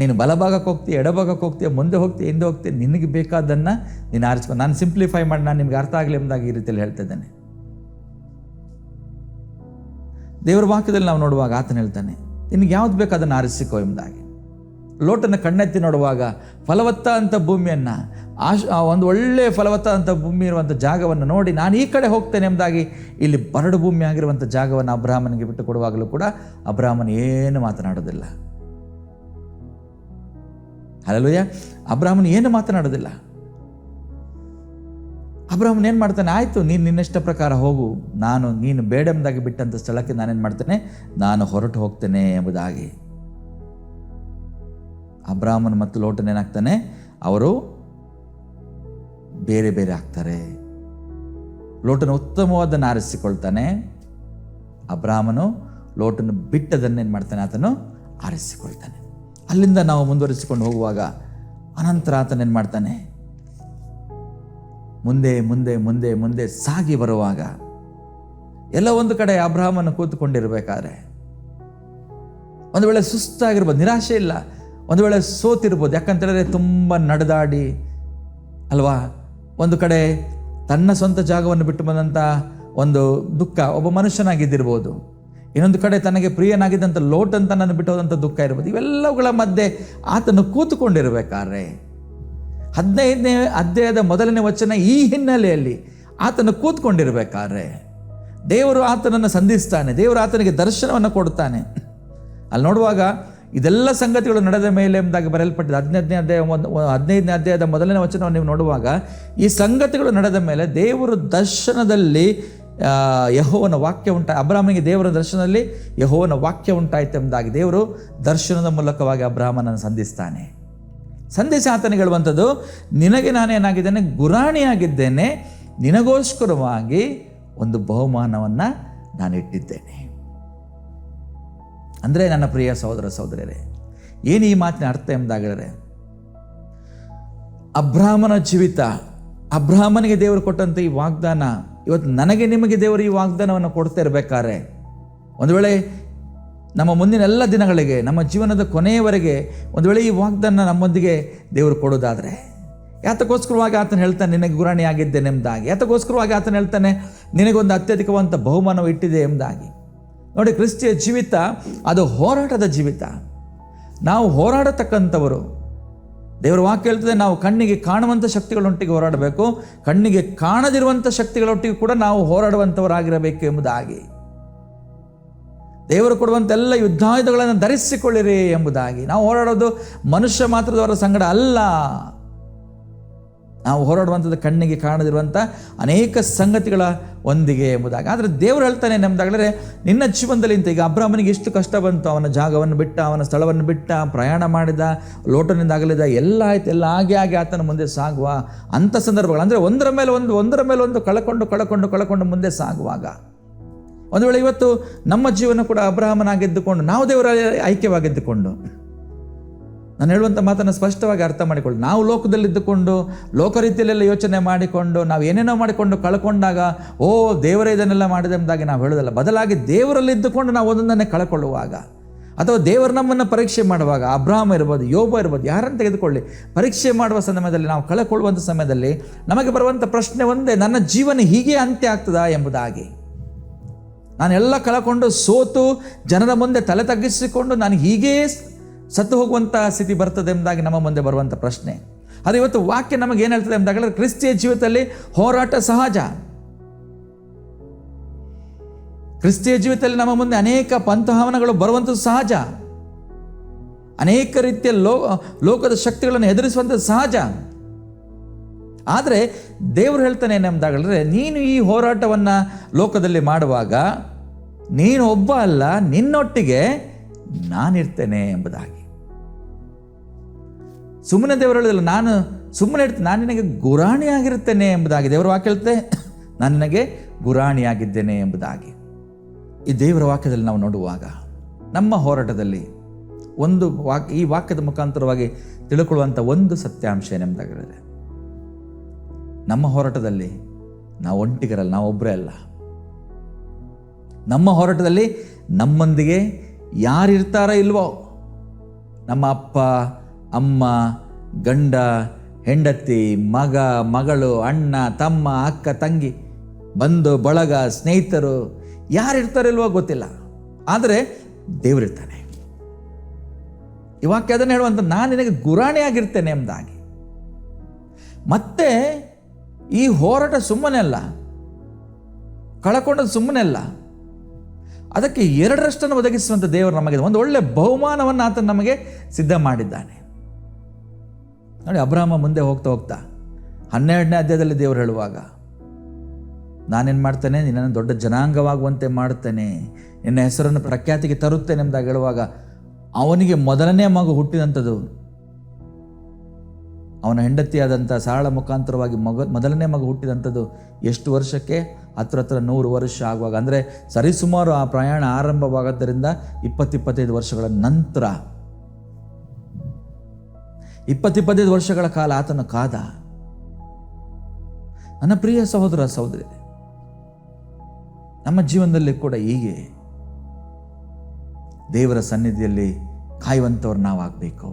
ನೀನು ಬಲಭಾಗಕ್ಕೆ ಹೋಗ್ತೀಯ, ಎಡಭಾಗಕ್ಕೆ ಹೋಗ್ತೀಯ, ಮುಂದೆ ಹೋಗ್ತೀಯ, ಹಿಂದೆ ಹೋಗ್ತೀಯ, ನಿನಗೆ ಬೇಕಾದನ್ನು ನೀನು ಆರಿಸ್ಕೊ. ನಾನು ಸಿಂಪ್ಲಿಫೈ ಮಾಡಿ ನಾನು ನಿಮ್ಗೆ ಅರ್ಥ ಆಗಲಿ ಎಂಬುದಾಗಿ ಈ ರೀತಿಯಲ್ಲಿ ಹೇಳ್ತಾ ಇದ್ದೇನೆ. ದೇವರ ವಾಕ್ಯದಲ್ಲಿ ನಾವು ನೋಡುವಾಗ ಆತನು ಹೇಳ್ತಾನೆ, ನಿನಗೆ ಯಾವ್ದು ಬೇಕು ಅದನ್ನು ಆರಿಸಿಕೋ ಎಂಬುದಾಗಿ. ಲೋಟನ ಕಣ್ಣೆತ್ತಿ ನೋಡುವಾಗ ಫಲವತ್ತ ಅಂತ ಭೂಮಿಯನ್ನು, ಒಂದು ಒಳ್ಳೆಯ ಫಲವತ್ತ ಅಂತ ಭೂಮಿ ಇರುವಂಥ ಜಾಗವನ್ನು ನೋಡಿ ನಾನು ಈ ಕಡೆ ಹೋಗ್ತೇನೆ ಎಂಬುದಾಗಿ ಇಲ್ಲಿ ಬರಡು ಭೂಮಿ ಆಗಿರುವಂಥ ಜಾಗವನ್ನು ಅಬ್ರಹಾಮನಿಗೆ ಬಿಟ್ಟು ಕೊಡುವಾಗಲೂ ಕೂಡ ಅಬ್ರಹಾಮನ ಏನು ಮಾತನಾಡೋದಿಲ್ಲ. ಹಲ್ಲೆಲೂಯಾ. ಅಬ್ರಹಾಮನ ಏನು ಮಾತನಾಡೋದಿಲ್ಲ. ಅಬ್ರಹಾಮನ್ ಏನು ಮಾಡ್ತಾನೆ, ಆಯಿತು ನೀನು ನಿನ್ನಿಷ್ಟ ಪ್ರಕಾರ ಹೋಗು, ನೀನು ಬೇಡ ಎಂಬುದಾಗಿ ಬಿಟ್ಟಂಥ ಸ್ಥಳಕ್ಕೆ ನಾನೇನು ಮಾಡ್ತೇನೆ, ನಾನು ಹೊರಟು ಹೋಗ್ತೇನೆ ಎಂಬುದಾಗಿ. ಅಬ್ರಾಮನ ಮತ್ತು ಲೋಟನ್ ಏನಾಗ್ತಾನೆ, ಅವರು ಬೇರೆ ಬೇರೆ ಆಗ್ತಾರೆ. ಲೋಟನ ಉತ್ತಮವಾದನ್ನು ಆರಿಸಿಕೊಳ್ತಾನೆ, ಅಬ್ರಾಮನು ಲೋಟನ ಬಿಟ್ಟದನ್ನೇನು ಮಾಡ್ತಾನೆ, ಆತನು ಆರಿಸಿಕೊಳ್ತಾನೆ. ಅಲ್ಲಿಂದ ನಾವು ಮುಂದುವರಿಸಿಕೊಂಡು ಹೋಗುವಾಗ ಅನಂತರ ಆತನೇನು ಮಾಡ್ತಾನೆ, ಮುಂದೆ ಮುಂದೆ ಮುಂದೆ ಮುಂದೆ ಸಾಗಿ ಬರುವಾಗ ಎಲ್ಲ ಒಂದು ಕಡೆ ಅಬ್ರಾಮನು ಕೂತ್ಕೊಂಡಿರ್ಬೇಕಾದ್ರೆ ಒಂದು ವೇಳೆ ಸುಸ್ತಾಗಿರ್ಬೋದು, ನಿರಾಶೆ ಇಲ್ಲ, ಒಂದು ವೇಳೆ ಸೋತಿರ್ಬೋದು. ಯಾಕಂತೇಳಿದ್ರೆ ತುಂಬ ನಡೆದಾಡಿ ಅಲ್ವಾ, ಒಂದು ಕಡೆ ತನ್ನ ಸ್ವಂತ ಜಾಗವನ್ನು ಬಿಟ್ಟು ಬಂದಂಥ ಒಂದು ದುಃಖ ಒಬ್ಬ ಮನುಷ್ಯನಾಗಿದ್ದಿರ್ಬೋದು, ಇನ್ನೊಂದು ಕಡೆ ತನಗೆ ಪ್ರಿಯನಾಗಿದ್ದಂಥ ಲೋಟನ್ ತನ್ನನ್ನು ಬಿಟ್ಟು ಹೋದಂಥ ದುಃಖ ಇರ್ಬೋದು. ಇವೆಲ್ಲವುಗಳ ಮಧ್ಯೆ ಆತನು ಕೂತುಕೊಂಡಿರ್ಬೇಕಾದ್ರೆ 15ನೇ ಅಧ್ಯಾಯದ 1ನೇ ವಚನ ಈ ಹಿನ್ನೆಲೆಯಲ್ಲಿ ಆತನು ಕೂತ್ಕೊಂಡಿರ್ಬೇಕಾದ್ರೆ ದೇವರು ಆತನನ್ನು ಸಂಧಿಸ್ತಾನೆ, ದೇವರು ಆತನಿಗೆ ದರ್ಶನವನ್ನು ಕೊಡ್ತಾನೆ. ಅಲ್ಲಿ ನೋಡುವಾಗ ಇದೆಲ್ಲ ಸಂಗತಿಗಳು ನಡೆದ ಮೇಲೆ ಎಂಬುದಾಗಿ ಬರೆಯಲ್ಪಟ್ಟಿದೆ. 15ನೇ ಅಧ್ಯಾಯದ 1ನೇ ವಚನವನ್ನು ನೀವು ನೋಡುವಾಗ ಈ ಸಂಗತಿಗಳು ನಡೆದ ಮೇಲೆ ದೇವರು ದರ್ಶನದಲ್ಲಿ ಯೆಹೋವನ ವಾಕ್ಯ ಅಬ್ರಾಮನಿಗೆ ದೇವರ ದರ್ಶನದಲ್ಲಿ ಯೆಹೋವನ ವಾಕ್ಯ ಉಂಟಾಯಿತು ಎಂಬುದಾಗಿ ದೇವರು ದರ್ಶನದ ಮೂಲಕವಾಗಿ ಅಬ್ರಾಮನನ್ನು ಸಂಧಿಸ್ತಾನೆ. ಸಂದೇಶ ಆತನಿಗೆ ಹೇಳುವಂಥದ್ದು, ನಿನಗೆ ನಾನೇನಾಗಿದ್ದೇನೆ, ಗುರಾಣಿಯಾಗಿದ್ದೇನೆ, ನಿನಗೋಸ್ಕರವಾಗಿ ಒಂದು ಬಹುಮಾನವನ್ನು ನಾನು ಇಟ್ಟಿದ್ದೇನೆ. ಅಂದರೆ ನನ್ನ ಪ್ರಿಯ ಸಹೋದರ ಸಹೋದರಿಯರೇ, ಏನು ಈ ಮಾತಿನ ಅರ್ಥ ಎಂಬುದಾಗಿದ್ರೆ, ಅಬ್ರಾಮನ ಜೀವಿತ, ಅಬ್ರಾಮನಿಗೆ ದೇವರು ಕೊಟ್ಟಂಥ ಈ ವಾಗ್ದಾನ ಇವತ್ತು ನನಗೆ ನಿಮಗೆ ದೇವರು ಈ ವಾಗ್ದಾನವನ್ನು ಕೊಡ್ತಾ ಇರಬೇಕಾದ್ರೆ, ಒಂದು ವೇಳೆ ನಮ್ಮ ಮುಂದಿನ ಎಲ್ಲ ದಿನಗಳಿಗೆ, ನಮ್ಮ ಜೀವನದ ಕೊನೆಯವರೆಗೆ ಒಂದು ವೇಳೆ ಈ ವಾಗ್ದಾನ ನಮ್ಮೊಂದಿಗೆ ದೇವರು ಕೊಡೋದಾದರೆ, ಯಾತಕ್ಕೋಸ್ಕರವಾಗಿ ಆತನು ಹೇಳ್ತಾನೆ ನಿನಗೆ ಗುರಾಣಿ ಆಗಿದ್ದೇನೆ ಎಂಬುದಾಗಿ, ಯಾತಕ್ಕೋಸ್ಕರವಾಗಿ ಆತನು ಹೇಳ್ತಾನೆ ನಿನಗೊಂದು ಅತ್ಯಧಿಕವಂತ ಬಹುಮಾನವು ಇಟ್ಟಿದೆ ಎಂಬುದಾಗಿ. ನೋಡಿ, ಕ್ರಿಸ್ತಿಯ ಜೀವಿತ ಅದು ಹೋರಾಟದ ಜೀವಿತ. ನಾವು ಹೋರಾಡತಕ್ಕಂಥವರು. ದೇವರ ವಾಕ್ಯ ಹೇಳ್ತದೆ, ನಾವು ಕಣ್ಣಿಗೆ ಕಾಣುವಂಥ ಶಕ್ತಿಗಳೊಟ್ಟಿಗೆ ಹೋರಾಡಬೇಕು, ಕಣ್ಣಿಗೆ ಕಾಣದಿರುವಂಥ ಶಕ್ತಿಗಳೊಟ್ಟಿಗೆ ಕೂಡ ನಾವು ಹೋರಾಡುವಂಥವರಾಗಿರಬೇಕು ಎಂಬುದಾಗಿ. ದೇವರು ಕೊಡುವಂಥ ಎಲ್ಲ ಯುದ್ಧಾಯುಧಗಳನ್ನು ಧರಿಸಿಕೊಳ್ಳಿರಿ ಎಂಬುದಾಗಿ. ನಾವು ಹೋರಾಡೋದು ಮನುಷ್ಯ ಮಾತ್ರದವರ ಸಂಗಡ ಅಲ್ಲ, ನಾವು ಹೋರಾಡುವಂಥದ್ದು ಕಣ್ಣಿಗೆ ಕಾಣದಿರುವಂಥ ಅನೇಕ ಸಂಗತಿಗಳ ಒಂದಿಗೆ ಎಂಬುದಾಗಿ. ಆದರೆ ದೇವರು ಹೇಳ್ತಾನೆ ನಮ್ದಾಗಲೇ, ನಿನ್ನ ಜೀವನದಲ್ಲಿ ಇಂತ ಈಗ ಅಬ್ರಾಮನಿಗೆ ಎಷ್ಟು ಕಷ್ಟ ಬಂತು, ಅವನ ಜಾಗವನ್ನು ಬಿಟ್ಟ, ಅವನ ಸ್ಥಳವನ್ನು ಬಿಟ್ಟ, ಪ್ರಯಾಣ ಮಾಡಿದ, ಲೋಟನಿಂದ ಆಗಲಿದ, ಎಲ್ಲ ಆಯ್ತು, ಎಲ್ಲ ಹಾಗೆ ಆತನ ಮುಂದೆ ಸಾಗುವ ಅಂಥ ಸಂದರ್ಭಗಳು, ಅಂದರೆ ಒಂದರ ಮೇಲೆ ಒಂದು ಕಳಕೊಂಡು ಮುಂದೆ ಸಾಗುವಾಗ, ಒಂದು ವೇಳೆ ಇವತ್ತು ನಮ್ಮ ಜೀವನ ಕೂಡ ಅಬ್ರಾಹಮನಾಗಿದ್ದುಕೊಂಡು, ನಾವು ದೇವರ ಐಕ್ಯವಾಗಿದ್ದುಕೊಂಡು, ನಾನು ಹೇಳುವಂಥ ಮಾತನ್ನು ಸ್ಪಷ್ಟವಾಗಿ ಅರ್ಥ ಮಾಡಿಕೊಳ್ಳಿ. ನಾವು ಲೋಕದಲ್ಲಿದ್ದುಕೊಂಡು ಲೋಕ ರೀತಿಯಲ್ಲೆಲ್ಲ ಯೋಚನೆ ಮಾಡಿಕೊಂಡು ನಾವು ಏನೇನೋ ಮಾಡಿಕೊಂಡು ಕಳ್ಕೊಂಡಾಗ ದೇವರೇ ಇದನ್ನೆಲ್ಲ ಮಾಡಿದೆ ಎಂಬುದಾಗಿ ನಾವು ಹೇಳೋದಲ್ಲ. ಬದಲಾಗಿ ದೇವರಲ್ಲಿದ್ದುಕೊಂಡು ನಾವು ಒಂದೊಂದನ್ನೇ ಕಳ್ಕೊಳ್ಳುವಾಗ, ಅಥವಾ ದೇವರು ನಮ್ಮನ್ನು ಪರೀಕ್ಷೆ ಮಾಡುವಾಗ, ಅಬ್ರಾಹಮ ಇರ್ಬೋದು, ಯೋಬ ಇರ್ಬೋದು, ಯಾರನ್ನು ತೆಗೆದುಕೊಳ್ಳಿ, ಪರೀಕ್ಷೆ ಮಾಡುವ ಸಮಯದಲ್ಲಿ, ನಾವು ಕಳ್ಕೊಳ್ಳುವಂಥ ಸಮಯದಲ್ಲಿ ನಮಗೆ ಬರುವಂಥ ಪ್ರಶ್ನೆ ಒಂದೇ, ನನ್ನ ಜೀವನ ಹೀಗೆ ಅಂತ್ಯ ಆಗ್ತದಾ ಎಂಬುದಾಗಿ. ನಾನೆಲ್ಲ ಕಳ್ಕೊಂಡು ಸೋತು ಜನರ ಮುಂದೆ ತಲೆ ತಗ್ಗಿಸಿಕೊಂಡು ನಾನು ಹೀಗೇ ಸತ್ತು ಹೋಗುವಂಥ ಸ್ಥಿತಿ ಬರ್ತದೆ ಎಂಬುದಾಗಿ ನಮ್ಮ ಮುಂದೆ ಬರುವಂಥ ಪ್ರಶ್ನೆ. ಅದು ಇವತ್ತು ವಾಕ್ಯ ನಮಗೆ ಏನು ಹೇಳ್ತದೆ ಎಂಬುದಾಗಲೇ, ಕ್ರಿಸ್ತಿಯ ಜೀವಿತದಲ್ಲಿ ಹೋರಾಟ ಸಹಜ. ಕ್ರಿಸ್ತಿಯ ಜೀವಿತದಲ್ಲಿ ನಮ್ಮ ಮುಂದೆ ಅನೇಕ ಪಂಥಹಾವನಗಳು ಬರುವಂಥದ್ದು ಸಹಜ, ಅನೇಕ ರೀತಿಯ ಲೋಕದ ಶಕ್ತಿಗಳನ್ನು ಎದುರಿಸುವಂಥದ್ದು ಸಹಜ. ಆದರೆ ದೇವರು ಹೇಳ್ತಾನೆ ಎಂಬುದಾಗಲೇ, ನೀನು ಈ ಹೋರಾಟವನ್ನು ಲೋಕದಲ್ಲಿ ಮಾಡುವಾಗ ನೀನು ಒಬ್ಬ ಅಲ್ಲ, ನಿನ್ನೊಟ್ಟಿಗೆ ನಾನಿರ್ತೇನೆ ಎಂಬುದಾಗಿ. ಸುಮ್ಮನೆ ದೇವರು ಹೇಳೋದಿಲ್ಲ, ನಾನು ಸುಮ್ಮನೆ ಇರ್ತೇನೆ, ನಾನು ನಿನಗೆ ಗುರಾಣಿಯಾಗಿರ್ತೇನೆ ಎಂಬುದಾಗಿ. ದೇವರ ವಾಕ್ಯ ಹೇಳ್ತೆ, ನಾನು ನಿನಗೆ ಗುರಾಣಿಯಾಗಿದ್ದೇನೆ ಎಂಬುದಾಗಿ. ಈ ದೇವರ ವಾಕ್ಯದಲ್ಲಿ ನಾವು ನೋಡುವಾಗ ನಮ್ಮ ಹೋರಾಟದಲ್ಲಿ ಈ ವಾಕ್ಯದ ಮುಖಾಂತರವಾಗಿ ತಿಳ್ಕೊಳ್ಳುವಂಥ ಒಂದು ಸತ್ಯಾಂಶ ಏನೆಂಬುದಾಗಿರುತ್ತೆ, ನಮ್ಮ ಹೋರಾಟದಲ್ಲಿ ನಾವು ಒಂಟಿಗರಲ್ಲ, ನಾವು ಒಬ್ಬರೇ ಅಲ್ಲ. ನಮ್ಮ ಹೋರಾಟದಲ್ಲಿ ನಮ್ಮೊಂದಿಗೆ ಯಾರಿರ್ತಾರೋ ಇಲ್ವೋ, ನಮ್ಮ ಅಪ್ಪ, ಅಮ್ಮ, ಗಂಡ, ಹೆಂಡತಿ, ಮಗ, ಮಗಳು, ಅಣ್ಣ, ತಮ್ಮ, ಅಕ್ಕ, ತಂಗಿ, ಬಂಧು ಬಳಗ, ಸ್ನೇಹಿತರು ಯಾರಿರ್ತಾರಿಲ್ವೋ ಗೊತ್ತಿಲ್ಲ, ಆದರೆ ದೇವರಿರ್ತಾನೆ. ಈ ವಾಕ್ಯ ಅದನ್ನು ಹೇಳುವಂಥ, ನಾನು ನಿನಗೆ ಗುರಾಣಿಯಾಗಿರ್ತೇನೆ ಎಂಬುದಾಗಿ. ಮತ್ತೆ ಈ ಹೋರಾಟ ಸುಮ್ಮನೆ ಅಲ್ಲ, ಕಳಕೊಂಡದ್ದು ಸುಮ್ಮನೆ ಅಲ್ಲ, ಅದಕ್ಕೆ 2ರಷ್ಟನ್ನು ಒದಗಿಸುವಂಥ ದೇವರು ನಮಗೆ ಒಂದು ಒಳ್ಳೆ ಬಹುಮಾನವನ್ನು ಆತನು ನಮಗೆ ಸಿದ್ಧ ಮಾಡಿದ್ದಾನೆ. ನೋಡಿ, ಅಬ್ರಾಮ ಮುಂದೆ ಹೋಗ್ತಾ 12ನೇ ಅಧ್ಯಾಯದಲ್ಲಿ ದೇವರು ಹೇಳುವಾಗ, ನಾನೇನು ಮಾಡ್ತೇನೆ, ನಿನ್ನನ್ನು ದೊಡ್ಡ ಜನಾಂಗವಾಗುವಂತೆ ಮಾಡ್ತೇನೆ, ನಿನ್ನ ಹೆಸರನ್ನು ಪ್ರಖ್ಯಾತಿಗೆ ತರುತ್ತೇನೆ ಎಂಬುದಾಗಿ ಹೇಳುವಾಗ, ಅವನಿಗೆ ಮೊದಲನೇ ಮಗು ಹುಟ್ಟಿದಂಥದ್ದು ಅವನ ಹೆಂಡತಿಯಾದಂಥ ಸಾರಳ ಮುಖಾಂತರವಾಗಿ ಮೊದಲನೇ ಮಗು ಹುಟ್ಟಿದಂಥದ್ದು ಎಷ್ಟು ವರ್ಷಕ್ಕೆ? ಹತ್ರ 100 ವರ್ಷ ಆಗುವಾಗ, ಅಂದರೆ ಸರಿಸುಮಾರು ಆ ಪ್ರಯಾಣ ಆರಂಭವಾಗೋದರಿಂದ 20-25 ವರ್ಷಗಳ ನಂತರ 20-25 ವರ್ಷಗಳ ಕಾಲ ಆತನು ಕಾದ. ನನ್ನ ಪ್ರಿಯ ಸಹೋದರ ಸಹೋದರಿ, ನಮ್ಮ ಜೀವನದಲ್ಲಿ ಕೂಡ ಹೀಗೆ ದೇವರ ಸನ್ನಿಧಿಯಲ್ಲಿ ಕಾಯುವಂಥವ್ರು ನಾವಾಗಬೇಕು.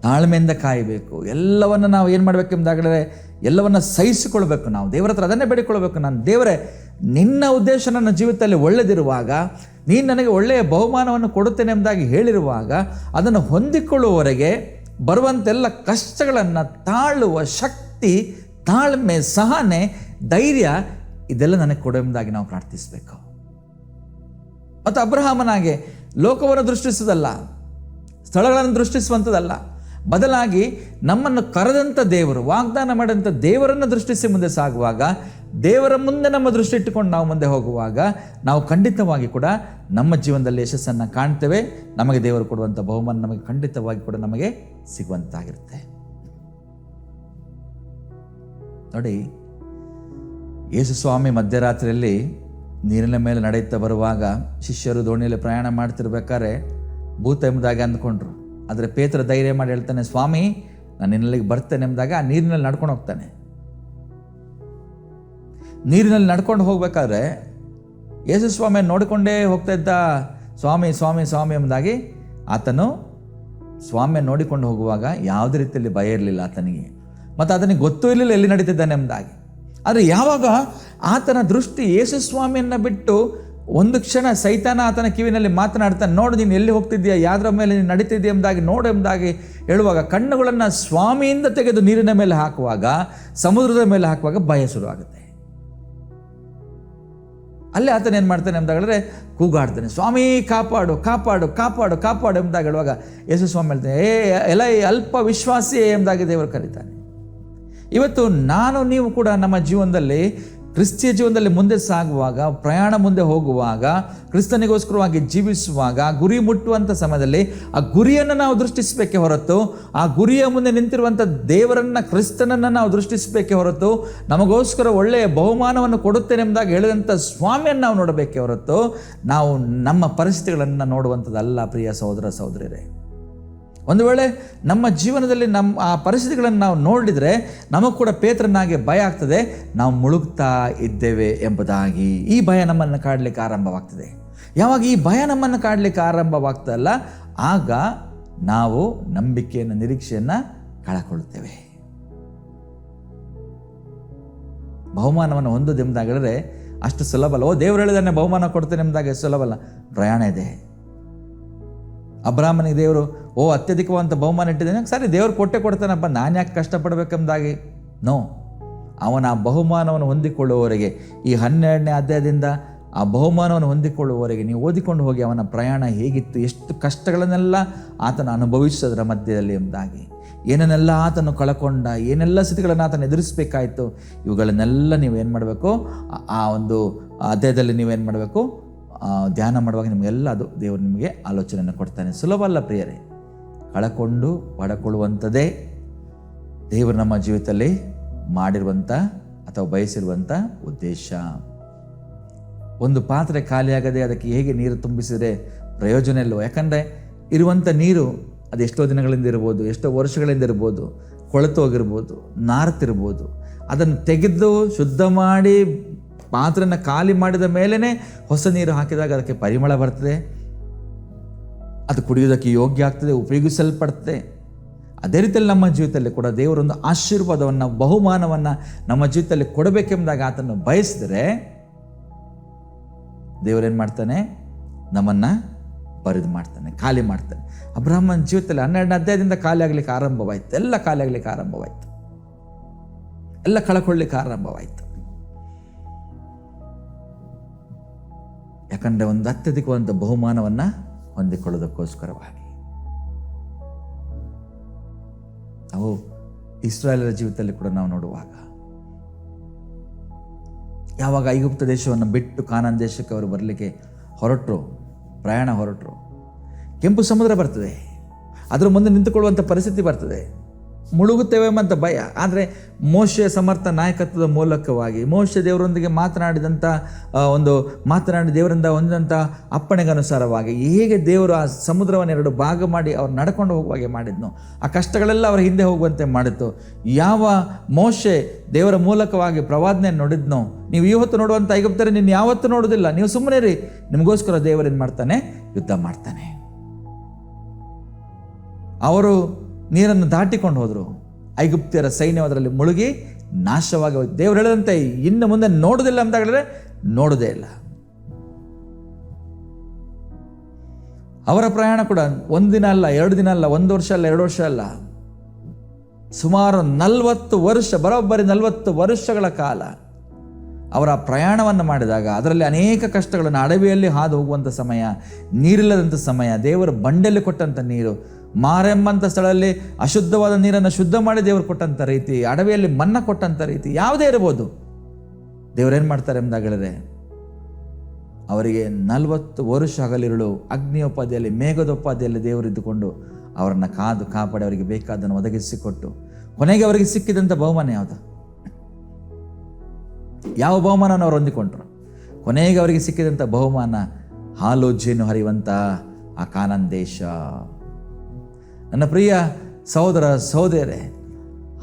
ತಾಳ್ಮೆಯಿಂದ ಕಾಯಬೇಕು. ಎಲ್ಲವನ್ನು ನಾವು ಏನು ಮಾಡಬೇಕೆಂದಾಗಲೇ ಎಲ್ಲವನ್ನ ಸಹಿಸಿಕೊಳ್ಬೇಕು. ನಾವು ದೇವರ ಹತ್ರ ಅದನ್ನೇ ಬೇಡಿಕೊಳ್ಬೇಕು. ನಾನು ದೇವರೇ, ನಿನ್ನ ಉದ್ದೇಶ ನನ್ನ ಜೀವಿತದಲ್ಲಿ ಒಳ್ಳೆದಿರುವಾಗ, ನೀನು ನನಗೆ ಒಳ್ಳೆಯ ಬಹುಮಾನವನ್ನು ಕೊಡುತ್ತೇನೆ ಎಂಬುದಾಗಿ ಹೇಳಿರುವಾಗ, ಅದನ್ನು ಹೊಂದಿಕೊಳ್ಳುವವರೆಗೆ ಬರುವಂತೆಲ್ಲ ಕಷ್ಟಗಳನ್ನು ತಾಳುವ ಶಕ್ತಿ, ತಾಳ್ಮೆ, ಸಹನೆ, ಧೈರ್ಯ ಇದೆಲ್ಲ ನನಗೆ ಕೊಡು ಎಂಬುದಾಗಿ ನಾವು ಪ್ರಾರ್ಥಿಸಬೇಕು. ಮತ್ತು ಅಬ್ರಹಾಮನಾಗೆ ಲೋಕವನ್ನು ದೃಷ್ಟಿಸುವುದಲ್ಲ, ಸ್ಥಳಗಳನ್ನು ದೃಷ್ಟಿಸುವಂಥದ್ದಲ್ಲ, ಬದಲಾಗಿ ನಮ್ಮನ್ನು ಕರೆದಂಥ ದೇವರು, ವಾಗ್ದಾನ ಮಾಡಿದಂಥ ದೇವರನ್ನು ದೃಷ್ಟಿಸಿ ಮುಂದೆ ಸಾಗುವಾಗ, ದೇವರ ಮುಂದೆ ನಮ್ಮ ದೃಷ್ಟಿ ಇಟ್ಟುಕೊಂಡು ನಾವು ಮುಂದೆ ಹೋಗುವಾಗ ನಾವು ಖಂಡಿತವಾಗಿ ಕೂಡ ನಮ್ಮ ಜೀವನದಲ್ಲಿ ಯಶಸ್ಸನ್ನು ಕಾಣ್ತೇವೆ. ನಮಗೆ ದೇವರು ಕೊಡುವಂಥ ಬಹುಮಾನ ನಮಗೆ ಖಂಡಿತವಾಗಿ ಕೂಡ ನಮಗೆ ಸಿಗುವಂತಾಗಿರುತ್ತೆ. ನೋಡಿ, ಯೇಸು ಸ್ವಾಮಿ ಮಧ್ಯರಾತ್ರಿಯಲ್ಲಿ ನೀರಿನ ಮೇಲೆ ನಡೆಯುತ್ತಾ ಬರುವಾಗ ಶಿಷ್ಯರು ದೋಣಿಯಲ್ಲಿ ಪ್ರಯಾಣ ಮಾಡ್ತಿರ್ಬೇಕಾದ್ರೆ ಭೂತ ಎಂಬುದಾಗಿ ಅಂದ್ಕೊಂಡ್ರು. ಆದರೆ ಪೇತ್ರ ಧೈರ್ಯ ಮಾಡಿ ಹೇಳ್ತಾನೆ, ಸ್ವಾಮಿ ನಾನು ನಿನ್ನಲ್ಲಿಗೆ ಬರ್ತೇನೆ ಎಂಬುದಾಗ ಆ ನೀರಿನಲ್ಲಿ ನಡ್ಕೊಂಡು ಹೋಗ್ತಾನೆ. ನೀರಿನಲ್ಲಿ ನಡ್ಕೊಂಡು ಹೋಗ್ಬೇಕಾದ್ರೆ ಯೇಸು ಸ್ವಾಮಿ ನೋಡಿಕೊಂಡೇ ಹೋಗ್ತಾ ಇದ್ದ. ಸ್ವಾಮಿ ಸ್ವಾಮಿ ಸ್ವಾಮಿ ಎಂಬುದಾಗಿ ಆತನು ಸ್ವಾಮಿ ನೋಡಿಕೊಂಡು ಹೋಗುವಾಗ ಯಾವುದೇ ರೀತಿಯಲ್ಲಿ ಭಯ ಇರಲಿಲ್ಲ ಆತನಿಗೆ, ಮತ್ತು ಆತನಿಗೆ ಗೊತ್ತೂ ಇರಲಿಲ್ಲ ಎಲ್ಲಿ ನಡೀತಿದ್ದಾನೆ ಎಂಬುದಾಗಿ. ಆದರೆ ಯಾವಾಗ ಆತನ ದೃಷ್ಟಿ ಯೇಸು ಸ್ವಾಮಿಯನ್ನು ಬಿಟ್ಟು ಒಂದು ಕ್ಷಣ ಸೈತಾನ ಆತನ ಕಿವಿನಲ್ಲಿ ಮಾತನಾಡ್ತಾನೆ, ನೋಡು ನೀನು ಎಲ್ಲಿ ಹೋಗ್ತಿದ್ದೀಯಾ, ಯಾವ್ದ್ರ ಮೇಲೆ ನೀನು ನಡೀತಿದ್ದೀಯ ಎಂಬುದಾಗಿ ನೋಡು ಎಂಬುದಾಗಿ ಹೇಳುವಾಗ ಕಣ್ಣುಗಳನ್ನು ಸ್ವಾಮಿಯಿಂದ ತೆಗೆದು ನೀರಿನ ಮೇಲೆ ಹಾಕುವಾಗ, ಸಮುದ್ರದ ಮೇಲೆ ಹಾಕುವಾಗ ಭಯ ಶುರುವಾಗುತ್ತೆ. ಅಲ್ಲೇ ಆತನ ಏನು ಮಾಡ್ತಾನೆ ಎಂಬುದಾಗಲೇ ಕೂಗಾಡ್ತಾನೆ, ಸ್ವಾಮಿ ಕಾಪಾಡು ಕಾಪಾಡು ಕಾಪಾಡು ಕಾಪಾಡು ಎಂಬುದಾಗಿ ಹೇಳುವಾಗ ಯೇಸು ಸ್ವಾಮಿ ಹೇಳ್ತಾನೆ, ಎಲ್ಲ ಅಲ್ಪ ವಿಶ್ವಾಸಿ ಎಂಬುದಾಗಿ ದೇವರು ಕರೀತಾನೆ. ಇವತ್ತು ನಾನು ನೀವು ಕೂಡ ನಮ್ಮ ಜೀವನದಲ್ಲಿ, ಕ್ರಿಸ್ತಿಯ ಜೀವನದಲ್ಲಿ ಮುಂದೆ ಸಾಗುವಾಗ, ಪ್ರಯಾಣ ಮುಂದೆ ಹೋಗುವಾಗ, ಕ್ರಿಸ್ತನಿಗೋಸ್ಕರವಾಗಿ ಜೀವಿಸುವಾಗ, ಗುರಿ ಮುಟ್ಟುವಂಥ ಸಮಯದಲ್ಲಿ ಆ ಗುರಿಯನ್ನು ನಾವು ದೃಷ್ಟಿಸಬೇಕೇ ಹೊರತು, ಆ ಗುರಿಯ ಮುಂದೆ ನಿಂತಿರುವಂಥ ದೇವರನ್ನು, ಕ್ರಿಸ್ತನನ್ನು ನಾವು ದೃಷ್ಟಿಸಬೇಕೇ ಹೊರತು, ನಮಗೋಸ್ಕರ ಒಳ್ಳೆಯ ಬಹುಮಾನವನ್ನು ಕೊಡುತ್ತೇನೆ ಎಂಬುದಾಗಿ ಹೇಳಿದಂಥ ಸ್ವಾಮಿಯನ್ನು ನಾವು ನೋಡಬೇಕೇ ಹೊರತು ನಾವು ನಮ್ಮ ಪರಿಸ್ಥಿತಿಗಳನ್ನು ನೋಡುವಂಥದ್ದಲ್ಲ. ಪ್ರಿಯ ಸಹೋದರ ಸಹೋದರಿಯರೇ, ಒಂದು ವೇಳೆ ನಮ್ಮ ಜೀವನದಲ್ಲಿ ಆ ಪರಿಸ್ಥಿತಿಗಳನ್ನು ನಾವು ನೋಡಿದರೆ ನಮಗೆ ಕೂಡ ಪೇತ್ರನಾಗೆ ಭಯ ಆಗ್ತದೆ, ನಾವು ಮುಳುಗ್ತಾ ಇದ್ದೇವೆ ಎಂಬುದಾಗಿ. ಈ ಭಯ ನಮ್ಮನ್ನು ಕಾಡಲಿಕ್ಕೆ ಆರಂಭವಾಗ್ತದೆ. ಯಾವಾಗ ಈ ಭಯ ನಮ್ಮನ್ನು ಕಾಡಲಿಕ್ಕೆ ಆರಂಭವಾಗ್ತದಲ್ಲ, ಆಗ ನಾವು ನಂಬಿಕೆಯನ್ನು, ನಿರೀಕ್ಷೆಯನ್ನು ಕಳಕೊಳ್ಳುತ್ತೇವೆ. ಬಹುಮಾನವನ್ನು ಹೊಂದೋದೆಂಬುದಾಗಿದ್ರೆ ಅಷ್ಟು ಸುಲಭ ಅಲ್ಲ. ದೇವರು ಹೇಳಿದಾನೆ ಬಹುಮಾನ ಕೊಡ್ತೇನೆ ಎಂಬುದಾಗಿ ಸುಲಭ ಅಲ್ಲ, ಪ್ರಯಾಣ ಇದೆ. ಅಬ್ರಾಹ್ಮನಿಗೆ ದೇವರು ಅತ್ಯಧಿಕವಾದಂಥ ಬಹುಮಾನ ಇಟ್ಟಿದ್ದೇನೆ, ಸರಿ ದೇವರು ಕೊಡ್ತಾನಪ್ಪ, ನಾನು ಯಾಕೆ ಕಷ್ಟಪಡಬೇಕೆಂಬುದಾಗಿ? ನೋ, ಅವನ ಆ ಬಹುಮಾನವನ್ನು ಹೊಂದಿಕೊಳ್ಳುವವರೆಗೆ, ಈ 12ನೇ ಅಧ್ಯಾಯದಿಂದ ಆ ಬಹುಮಾನವನ್ನು ಹೊಂದಿಕೊಳ್ಳುವವರೆಗೆ ನೀವು ಓದಿಕೊಂಡು ಹೋಗಿ ಅವನ ಪ್ರಯಾಣ ಹೇಗಿತ್ತು, ಎಷ್ಟು ಕಷ್ಟಗಳನ್ನೆಲ್ಲ ಆತನು ಅನುಭವಿಸೋದರ ಮಧ್ಯದಲ್ಲಿ ಎಂಬುದಾಗಿ, ಏನನ್ನೆಲ್ಲ ಆತನು ಕಳ್ಕೊಂಡ, ಏನೆಲ್ಲ ಸ್ಥಿತಿಗಳನ್ನು ಆತನು ಎದುರಿಸಬೇಕಾಯಿತು, ಇವುಗಳನ್ನೆಲ್ಲ ನೀವೇನು ಮಾಡಬೇಕು, ಆ ಒಂದು ಅಧ್ಯಾಯದಲ್ಲಿ ನೀವೇನು ಮಾಡಬೇಕು, ಧ್ಯಾನ ಮಾಡುವಾಗ ನಿಮಗೆಲ್ಲ ಅದು ದೇವರು ನಿಮಗೆ ಆಲೋಚನೆಯನ್ನು ಕೊಡ್ತಾನೆ. ಸುಲಭ ಅಲ್ಲ ಪ್ರಿಯರೇ. ಕಳಕೊಂಡು ಪಡಕೊಳ್ಳುವಂಥದ್ದೇ ದೇವರು ನಮ್ಮ ಜೀವಿತದಲ್ಲಿ ಮಾಡಿರುವಂಥ ಅಥವಾ ಬಯಸಿರುವಂಥ ಉದ್ದೇಶ. ಒಂದು ಪಾತ್ರೆ ಖಾಲಿಯಾಗದೆ ಅದಕ್ಕೆ ಹೇಗೆ ನೀರು ತುಂಬಿಸಿದರೆ ಪ್ರಯೋಜನ ಇಲ್ಲವೋ? ಯಾಕಂದರೆ ಇರುವಂಥ ನೀರು ಅದು ಎಷ್ಟೋ ದಿನಗಳಿಂದ ಇರ್ಬೋದು, ಎಷ್ಟೋ ವರ್ಷಗಳಿಂದ ಇರ್ಬೋದು, ಕೊಳೆತು ಹೋಗಿರ್ಬೋದು, ನಾರ್ತಿರ್ಬೋದು. ಅದನ್ನು ತೆಗೆದು ಶುದ್ಧ ಮಾಡಿ ಪಾತ್ರೆನ ಖಾಲಿ ಮಾಡಿದ ಮೇಲೇ ಹೊಸ ನೀರು ಹಾಕಿದಾಗ ಅದಕ್ಕೆ ಪರಿಮಳ ಬರ್ತದೆ, ಅದು ಕುಡಿಯೋದಕ್ಕೆ ಯೋಗ್ಯ ಆಗ್ತದೆ, ಉಪಯೋಗಿಸಲ್ಪಡ್ತದೆ. ಅದೇ ರೀತಿಯಲ್ಲಿ ನಮ್ಮ ಜೀವಿತದಲ್ಲಿ ಕೂಡ ದೇವರೊಂದು ಆಶೀರ್ವಾದವನ್ನು, ಬಹುಮಾನವನ್ನು ನಮ್ಮ ಜೀವಿತದಲ್ಲಿ ಕೊಡಬೇಕೆಂಬುದಾಗಿ ಆತನ್ನು ಬಯಸಿದರೆ ದೇವರೇನು ಮಾಡ್ತಾನೆ, ನಮ್ಮನ್ನು ಬರಿದು ಮಾಡ್ತಾನೆ, ಖಾಲಿ ಮಾಡ್ತಾನೆ. ಅಬ್ರಹಾಮನ ಜೀವಿತದಲ್ಲಿ 12ನೇ ಅಧ್ಯಾಯದಿಂದ ಖಾಲಿ ಆಗಲಿಕ್ಕೆ ಆರಂಭವಾಯಿತು, ಎಲ್ಲ ಖಾಲಿ ಆಗಲಿಕ್ಕೆ ಆರಂಭವಾಯಿತು, ಎಲ್ಲ ಕಳ್ಕೊಳ್ಳಿಕ್ಕೆ ಆರಂಭವಾಯಿತು. ಯಾಕಂದರೆ ಒಂದು ಅತ್ಯಧಿಕವಾದ ಬಹುಮಾನವನ್ನು ಹೊಂದಿಕೊಳ್ಳೋದಕ್ಕೋಸ್ಕರವಾಗಿ. ನಾವು ಇಸ್ರಾಯೇಲರ ಜೀವಿತದಲ್ಲಿ ಕೂಡ ನಾವು ನೋಡುವಾಗ, ಯಾವಾಗ ಐಗುಪ್ತ ದೇಶವನ್ನು ಬಿಟ್ಟು ಕಾನಾನ್ ದೇಶಕ್ಕೆ ಅವರು ಬರಲಿಕ್ಕೆ ಹೊರಟರು, ಪ್ರಯಾಣ ಹೊರಟರು, ಕೆಂಪು ಸಮುದ್ರ ಬರ್ತದೆ, ಅದರ ಮುಂದೆ ನಿಂತುಕೊಳ್ಳುವಂಥ ಪರಿಸ್ಥಿತಿ ಬರ್ತದೆ. ಮುಳುಗುತ್ತೇವೆ ಅಂತ ಭಯ. ಆದರೆ ಮೋಶೆಯ ಸಮರ್ಥ ನಾಯಕತ್ವದ ಮೂಲಕವಾಗಿ ಮೋಶೆ ದೇವರೊಂದಿಗೆ ಮಾತನಾಡಿ ದೇವರಿಂದ ಹೊಂದಿದಂಥ ಅಪ್ಪಣೆಗನುಸಾರವಾಗಿ ಹೇಗೆ ದೇವರು ಆ ಸಮುದ್ರವನ್ನು 2 ಭಾಗ ಮಾಡಿ ಅವ್ರು ನಡ್ಕೊಂಡು ಹೋಗುವಾಗೆ ಮಾಡಿದ್ನು, ಆ ಕಷ್ಟಗಳೆಲ್ಲ ಅವರ ಹಿಂದೆ ಹೋಗುವಂತೆ ಮಾಡಿತ್ತು. ಯಾವ ಮೋಶೆ ದೇವರ ಮೂಲಕವಾಗಿ ಪ್ರವಾದನೆ ನೋಡಿದ್ನೋ, ನೀವು ಇವತ್ತು ನೋಡುವಂಥ ಐಗುಪ್ತರೆ ನೀನು ಯಾವತ್ತೂ ನೋಡೋದಿಲ್ಲ, ನೀವು ಸುಮ್ಮನೆ ರೀ, ನಿಮಗೋಸ್ಕರ ದೇವರೇನು ಮಾಡ್ತಾನೆ, ಯುದ್ಧ ಮಾಡ್ತಾನೆ. ಅವರು ನೀರನ್ನು ದಾಟಿಕೊಂಡು ಹೋದರು. ಐಗುಪ್ತ್ಯರ ಸೈನ್ಯ ಅದರಲ್ಲಿ ಮುಳುಗಿ ನಾಶವಾಗಿ ಹೋಯ್ತು. ದೇವರು ಹೇಳಿದಂತೆ ಇನ್ನು ಮುಂದೆ ನೋಡೋದಿಲ್ಲ ಅಂತ ಹೇಳಿದ್ರೆ ನೋಡೋದೇ ಇಲ್ಲ. ಅವರ ಪ್ರಯಾಣ ಕೂಡ 1 ದಿನ ಅಲ್ಲ, 2 ದಿನ ಅಲ್ಲ, 1 ವರ್ಷ ಅಲ್ಲ, 2 ವರ್ಷ ಅಲ್ಲ, ಸುಮಾರು 40 ವರ್ಷ, ಬರೋಬ್ಬರಿ 40 ವರ್ಷಗಳ ಕಾಲ ಅವರ ಪ್ರಯಾಣವನ್ನು ಮಾಡಿದಾಗ ಅದರಲ್ಲಿ ಅನೇಕ ಕಷ್ಟಗಳನ್ನು, ಅಡವಿಯಲ್ಲಿ ಹಾದು ಹೋಗುವಂಥ ಸಮಯ, ನೀರಿಲ್ಲದಂಥ ಸಮಯ, ದೇವರು ಬಂಡೆಯಲ್ಲಿ ಕೊಟ್ಟಂಥ ನೀರು, ಮಾರೆಂಬಂಥ ಸ್ಥಳದಲ್ಲಿ ಅಶುದ್ಧವಾದ ನೀರನ್ನು ಶುದ್ಧ ಮಾಡಿ ದೇವರು ಕೊಟ್ಟಂಥ ರೀತಿ, ಅಡವಿಯಲ್ಲಿ ಮನ್ನ ಕೊಟ್ಟಂಥ ರೀತಿ ಯಾವುದೇ ಇರ್ಬೋದು. ದೇವರೇನು ಮಾಡ್ತಾರೆ ಎಂದಾಗ ಹೇಳಿದ್ರೆ ಅವರಿಗೆ 40 ವರ್ಷ ಹಗಲಿರುಳು ಅಗ್ನಿಯೋಪಾದಿಯಲ್ಲಿ, ಮೇಘದೋಪಾದಿಯಲ್ಲಿ ದೇವರು ಇದ್ದುಕೊಂಡು ಅವರನ್ನು ಕಾಪಾಡಿ ಅವರಿಗೆ ಬೇಕಾದನ್ನು ಒದಗಿಸಿಕೊಟ್ಟು ಕೊನೆಗೆ ಅವರಿಗೆ ಸಿಕ್ಕಿದಂಥ ಬಹುಮಾನ ಯಾವುದು? ಯಾವ ಬಹುಮಾನವನ್ನು ಅವರು ಹೊಂದಿಕೊಂಡ್ರು? ಕೊನೆಗೆ ಅವರಿಗೆ ಸಿಕ್ಕಿದಂಥ ಬಹುಮಾನ ಹಾಲು ಜೇನು ಹರಿಯುವಂಥ ಆ ಕಾನಾನ್ ದೇಶ. ನನ್ನ ಪ್ರಿಯ ಸಹೋದರ ಸಹೋದರರೇ,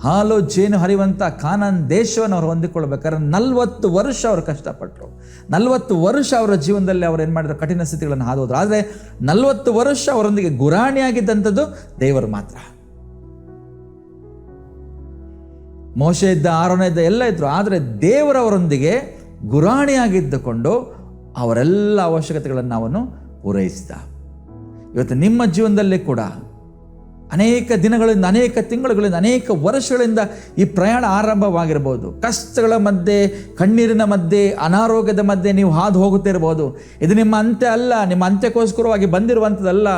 ಹಾಲು ಜೇನು ಹರಿಯುವಂಥ ಕಾನಾನ್ ದೇಶವನ್ನು ಅವರು ಹೊಂದಿಕೊಳ್ಬೇಕಾದ್ರೆ 40 ವರ್ಷ ಅವರು ಕಷ್ಟಪಟ್ಟರು. 40 ವರ್ಷ ಅವರ ಜೀವನದಲ್ಲಿ ಅವರು ಏನು ಮಾಡಿದ್ರು, ಕಠಿಣ ಸ್ಥಿತಿಗಳನ್ನು ಹಾದು ಹೋದ್ರು. ಆದರೆ 40 ವರ್ಷ ಅವರೊಂದಿಗೆ ಗುರಾಣಿಯಾಗಿದ್ದಂಥದ್ದು ದೇವರು ಮಾತ್ರ. ಮೋಶೆ ಇದ್ದ, ಆರೋನ ಇದ್ದ, ಎಲ್ಲ ಇದ್ರು. ಆದರೆ ದೇವರವರೊಂದಿಗೆ ಗುರಾಣಿಯಾಗಿದ್ದುಕೊಂಡು ಅವರೆಲ್ಲ ಅವಶ್ಯಕತೆಗಳನ್ನು ಅವನು ಪೂರೈಸಿದ. ಇವತ್ತು ನಿಮ್ಮ ಜೀವನದಲ್ಲಿ ಕೂಡ ಅನೇಕ ದಿನಗಳಿಂದ, ಅನೇಕ ತಿಂಗಳುಗಳಿಂದ, ಅನೇಕ ವರ್ಷಗಳಿಂದ ಈ ಪ್ರಯಾಣ ಆರಂಭವಾಗಿರ್ಬೋದು. ಕಷ್ಟಗಳ ಮಧ್ಯೆ, ಕಣ್ಣೀರಿನ ಮಧ್ಯೆ, ಅನಾರೋಗ್ಯದ ಮಧ್ಯೆ ನೀವು ಹಾದು ಹೋಗುತ್ತಿರ್ಬೋದು. ಇದು ನಿಮ್ಮ ಅಂತ್ಯ ಅಲ್ಲ, ನಿಮ್ಮ ಅಂತ್ಯಕ್ಕೋಸ್ಕರವಾಗಿ ಬಂದಿರುವಂಥದ್ದಲ್ಲ.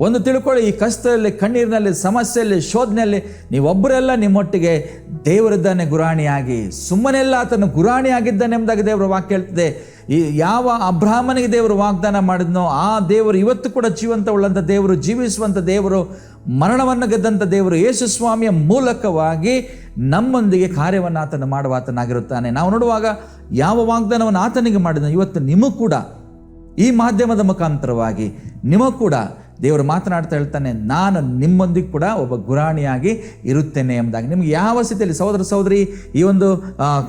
ಒಂದು ತಿಳ್ಕೊಳ್ಳಿ, ಈ ಕಷ್ಟದಲ್ಲಿ, ಕಣ್ಣೀರಿನಲ್ಲಿ, ಸಮಸ್ಯೆಯಲ್ಲಿ, ಶೋಧನೆಯಲ್ಲಿ ನೀವೊಬ್ಬರೆಲ್ಲ ನಿಮ್ಮೊಟ್ಟಿಗೆ ದೇವರಿದ್ದಾನೆ ಗುರಾಣಿಯಾಗಿ. ಸುಮ್ಮನೆಲ್ಲ ಆತನು ಗುರಾಣಿಯಾಗಿದ್ದಾನೆ ಎಂಬುದಾಗಿ ದೇವರ ವಾಕ್ಯ ಹೇಳ್ತದೆ. ಈ ಯಾವ ಅಬ್ರಾಹ್ಮನಿಗೆ ದೇವರು ವಾಗ್ದಾನ ಮಾಡಿದ್ನೋ ಆ ದೇವರು ಇವತ್ತು ಕೂಡ ಜೀವಂತ ಉಳ್ಳಂಥ ದೇವರು, ಜೀವಿಸುವಂಥ ದೇವರು, ಮರಣವನ್ನು ಗೆದ್ದಂಥ ದೇವರು, ಯೇಸು ಸ್ವಾಮಿಯ ಮೂಲಕವಾಗಿ ನಮ್ಮೊಂದಿಗೆ ಕಾರ್ಯವನ್ನು ಆತನು ಮಾಡುವ ಆತನಾಗಿರುತ್ತಾನೆ. ನಾವು ನೋಡುವಾಗ ಯಾವ ವಾಗ್ದಾನವನ್ನು ಆತನಿಗೆ ಮಾಡಿದ್ನೋ ಇವತ್ತು ನಿಮಗೂ ಕೂಡ ಈ ಮಾಧ್ಯಮದ ಮುಖಾಂತರವಾಗಿ ನಿಮಗೂ ಕೂಡ ದೇವರು ಮಾತನಾಡ್ತಾ ಹೇಳ್ತಾನೆ, ನಾನು ನಿಮ್ಮೊಂದಿಗೆ ಕೂಡ ಒಬ್ಬ ಗುರಾಣಿಯಾಗಿ ಇರುತ್ತೇನೆ ಎಂಬುದಾಗಿ. ನಿಮ್ಗೆ ಯಾವ ಸ್ಥಿತಿಯಲ್ಲಿ ಸಹೋದರ ಸಹೋದರಿ ಈ ಒಂದು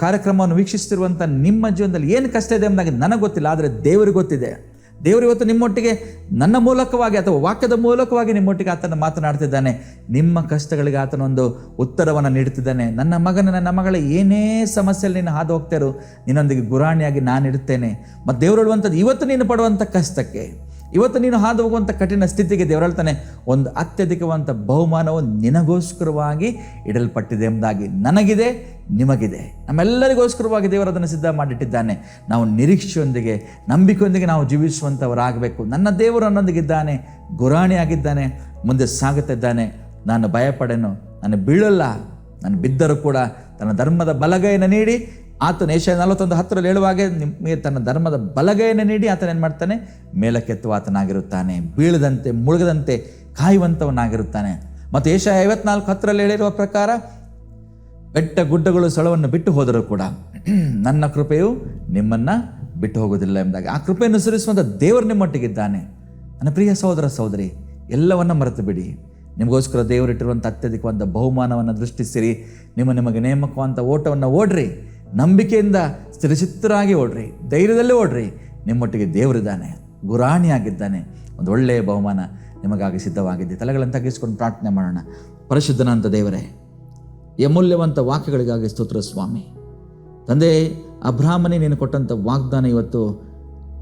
ಕಾರ್ಯಕ್ರಮವನ್ನು ವೀಕ್ಷಿಸ್ತಿರುವಂಥ ನಿಮ್ಮ ಜೀವನದಲ್ಲಿ ಏನು ಕಷ್ಟ ಇದೆ ಎಂಬುದಾಗಿ ನನಗೆ ಗೊತ್ತಿಲ್ಲ, ಆದರೆ ದೇವರಿಗೆ ಗೊತ್ತಿದೆ. ದೇವರು ಇವತ್ತು ನಿಮ್ಮೊಟ್ಟಿಗೆ ನನ್ನ ಮೂಲಕವಾಗಿ ಅಥವಾ ವಾಕ್ಯದ ಮೂಲಕವಾಗಿ ನಿಮ್ಮೊಟ್ಟಿಗೆ ಆತನ ಮಾತನಾಡ್ತಿದ್ದಾನೆ. ನಿಮ್ಮ ಕಷ್ಟಗಳಿಗೆ ಆತನೊಂದು ಉತ್ತರವನ್ನು ನೀಡುತ್ತಿದ್ದಾನೆ. ನನ್ನ ಮಗನ, ನನ್ನ ಮಗಳ, ಏನೇ ಸಮಸ್ಯೆಯಲ್ಲಿ ನೀನು ಹಾದು ಹೋಗ್ತಾರೋ ನಿನ್ನೊಂದಿಗೆ ಗುರಾಣಿಯಾಗಿ ನಾನು ಇರ್ತೇನೆ. ಮತ್ತು ದೇವರು ಹೇಳುವಂಥದ್ದು, ಇವತ್ತು ನೀನು ಪಡುವಂಥ ಕಷ್ಟಕ್ಕೆ, ಇವತ್ತು ನೀನು ಹಾದು ಹೋಗುವಂಥ ಕಠಿಣ ಸ್ಥಿತಿಗೆ ದೇವರು ಹೇಳ್ತಾನೆ, ಒಂದು ಅತ್ಯಧಿಕವಂತ ಬಹುಮಾನವು ನಿನಗೋಸ್ಕರವಾಗಿ ಇಡಲ್ಪಟ್ಟಿದೆ ಎಂಬುದಾಗಿ. ನನಗಿದೆ, ನಿಮಗಿದೆ, ನಮ್ಮೆಲ್ಲರಿಗೋಸ್ಕರವಾಗಿ ದೇವರು ಅದನ್ನು ಸಿದ್ಧ ಮಾಡಿಟ್ಟಿದ್ದಾನೆ. ನಾವು ನಿರೀಕ್ಷೆಯೊಂದಿಗೆ, ನಂಬಿಕೆಯೊಂದಿಗೆ ನಾವು ಜೀವಿಸುವಂಥವರಾಗಬೇಕು. ನನ್ನ ದೇವರು ನನ್ನೊಂದಿಗಿದ್ದಾನೆ, ಗುರಾಣಿಯಾಗಿದ್ದಾನೆ, ಮುಂದೆ ಸಾಗುತ್ತಿದ್ದಾನೆ. ನಾನು ಭಯಪಡೆನು, ನಾನು ಬೀಳಲ್ಲ, ನಾನು ಬಿದ್ದರೂ ಕೂಡ ತನ್ನ ಧರ್ಮದ ಬಲಗೈಯನ್ನು ನೀಡಿ ಆತನು ಯೆಶಾಯ 41:10 ಹೇಳುವಾಗೆ ನಿಮಗೆ ತನ್ನ ಧರ್ಮದ ಬಲಗೈಯನ್ನು ನೀಡಿ ಆತನ ಏನು ಮಾಡ್ತಾನೆ, ಮೇಲಕ್ಕೆತ್ತುವ ಆತನಾಗಿರುತ್ತಾನೆ. ಬೀಳದಂತೆ, ಮುಳುಗದಂತೆ ಕಾಯುವಂಥವನಾಗಿರುತ್ತಾನೆ. ಮತ್ತು ಯೆಶಾಯ 54:10 ಹೇಳಿರುವ ಪ್ರಕಾರ, ಬೆಟ್ಟ ಗುಡ್ಡಗಳು ಸ್ಥಳವನ್ನು ಬಿಟ್ಟು ಹೋದರೂ ಕೂಡ ನನ್ನ ಕೃಪೆಯು ನಿಮ್ಮನ್ನು ಬಿಟ್ಟು ಹೋಗೋದಿಲ್ಲ ಎಂಬುದಾಗಿ. ಆ ಕೃಪೆಯನ್ನು ಸುರಿಸುವಂಥ ದೇವರು ನಿಮ್ಮೊಟ್ಟಿಗಿದ್ದಾನೆ. ನನ್ನ ಪ್ರಿಯ ಸಹೋದರ ಸಹೋದರಿ, ಎಲ್ಲವನ್ನ ಮರೆತು ಬಿಡಿ. ನಿಮಗೋಸ್ಕರ ದೇವರಿಟ್ಟಿರುವಂಥ ಅತ್ಯಧಿಕವಾದ ಬಹುಮಾನವನ್ನು ದೃಷ್ಟಿಸಿರಿ. ನಿಮಗೆ ನೇಮಕವಂಥ ಓಟವನ್ನು ಓಡ್ರಿ. ನಂಬಿಕೆಯಿಂದ ಸ್ಥಿರಚಿತ್ತರಾಗಿ ಓಡ್ರಿ, ಧೈರ್ಯದಲ್ಲೇ ಓಡ್ರಿ. ನಿಮ್ಮೊಟ್ಟಿಗೆ ದೇವರಿದ್ದಾನೆ, ಗುರಾಣಿಯಾಗಿದ್ದಾನೆ. ಒಂದು ಒಳ್ಳೆಯ ಬಹುಮಾನ ನಿಮಗಾಗಿ ಸಿದ್ಧವಾಗಿದೆ. ತಲೆಗಳನ್ನು ತಗ್ಗಿಸ್ಕೊಂಡು ಪ್ರಾರ್ಥನೆ ಮಾಡೋಣ. ಪರಿಶುದ್ಧನಾಂತ ದೇವರೇ, ಈ ಅಮೂಲ್ಯವಂತ ವಾಕ್ಯಗಳಿಗಾಗಿ ಸ್ತೋತ್ರ ಸ್ವಾಮಿ. ತಂದೆ, ಅಬ್ರಾಹ್ಮನೇ ನೀನು ಕೊಟ್ಟಂಥ ವಾಗ್ದಾನ ಇವತ್ತು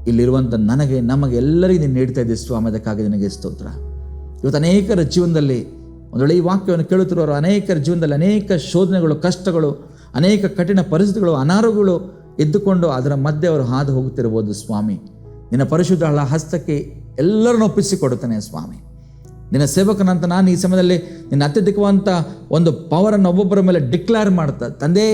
ಇಲ್ಲಿರುವಂಥ ನನಗೆ, ನಮಗೆ ಎಲ್ಲರಿಗೂ ನೀನು ನೀಡ್ತಾ ಇದ್ದೀವಿ ಸ್ವಾಮಿ. ಅದಕ್ಕಾಗಿ ನಿನಗೆ ಸ್ತೋತ್ರ. ಇವತ್ತು ಅನೇಕರ ಜೀವನದಲ್ಲಿ ಒಂದೊಳ್ಳೆ ಈ ವಾಕ್ಯವನ್ನು ಕೇಳುತ್ತಿರುವವರು ಅನೇಕರ ಜೀವನದಲ್ಲಿ ಅನೇಕ ಶೋಧನೆಗಳು, ಕಷ್ಟಗಳು, ಅನೇಕ ಕಠಿಣ ಪರಿಸ್ಥಿತಿಗಳು, ಅನಾರೋಗ್ಯಗಳು ಎದ್ದುಕೊಂಡು ಅದರ ಮಧ್ಯೆ ಅವರು ಹಾದು ಹೋಗುತ್ತಿರಬಹುದು ಸ್ವಾಮಿ. ನಿನ್ನ ಪರಿಶುದ್ಧ ಹಸ್ತಕ್ಕೆ ಎಲ್ಲರನ್ನು ಒಪ್ಪಿಸಿಕೊಡುತ್ತಾನೆ ಸ್ವಾಮಿ. ನಿನ್ನ ಸೇವಕನಂತ ನಾನು ಈ ಸಮಯದಲ್ಲಿ ನಿನ್ನ ಅತ್ಯಧಿಕವಂತ ಒಂದು ಪವರನ್ನು ಒಬ್ಬೊಬ್ಬರ ಮೇಲೆ ಡಿಕ್ಲೇರ್ ಮಾಡ್ತಾ, ತಂದೆ,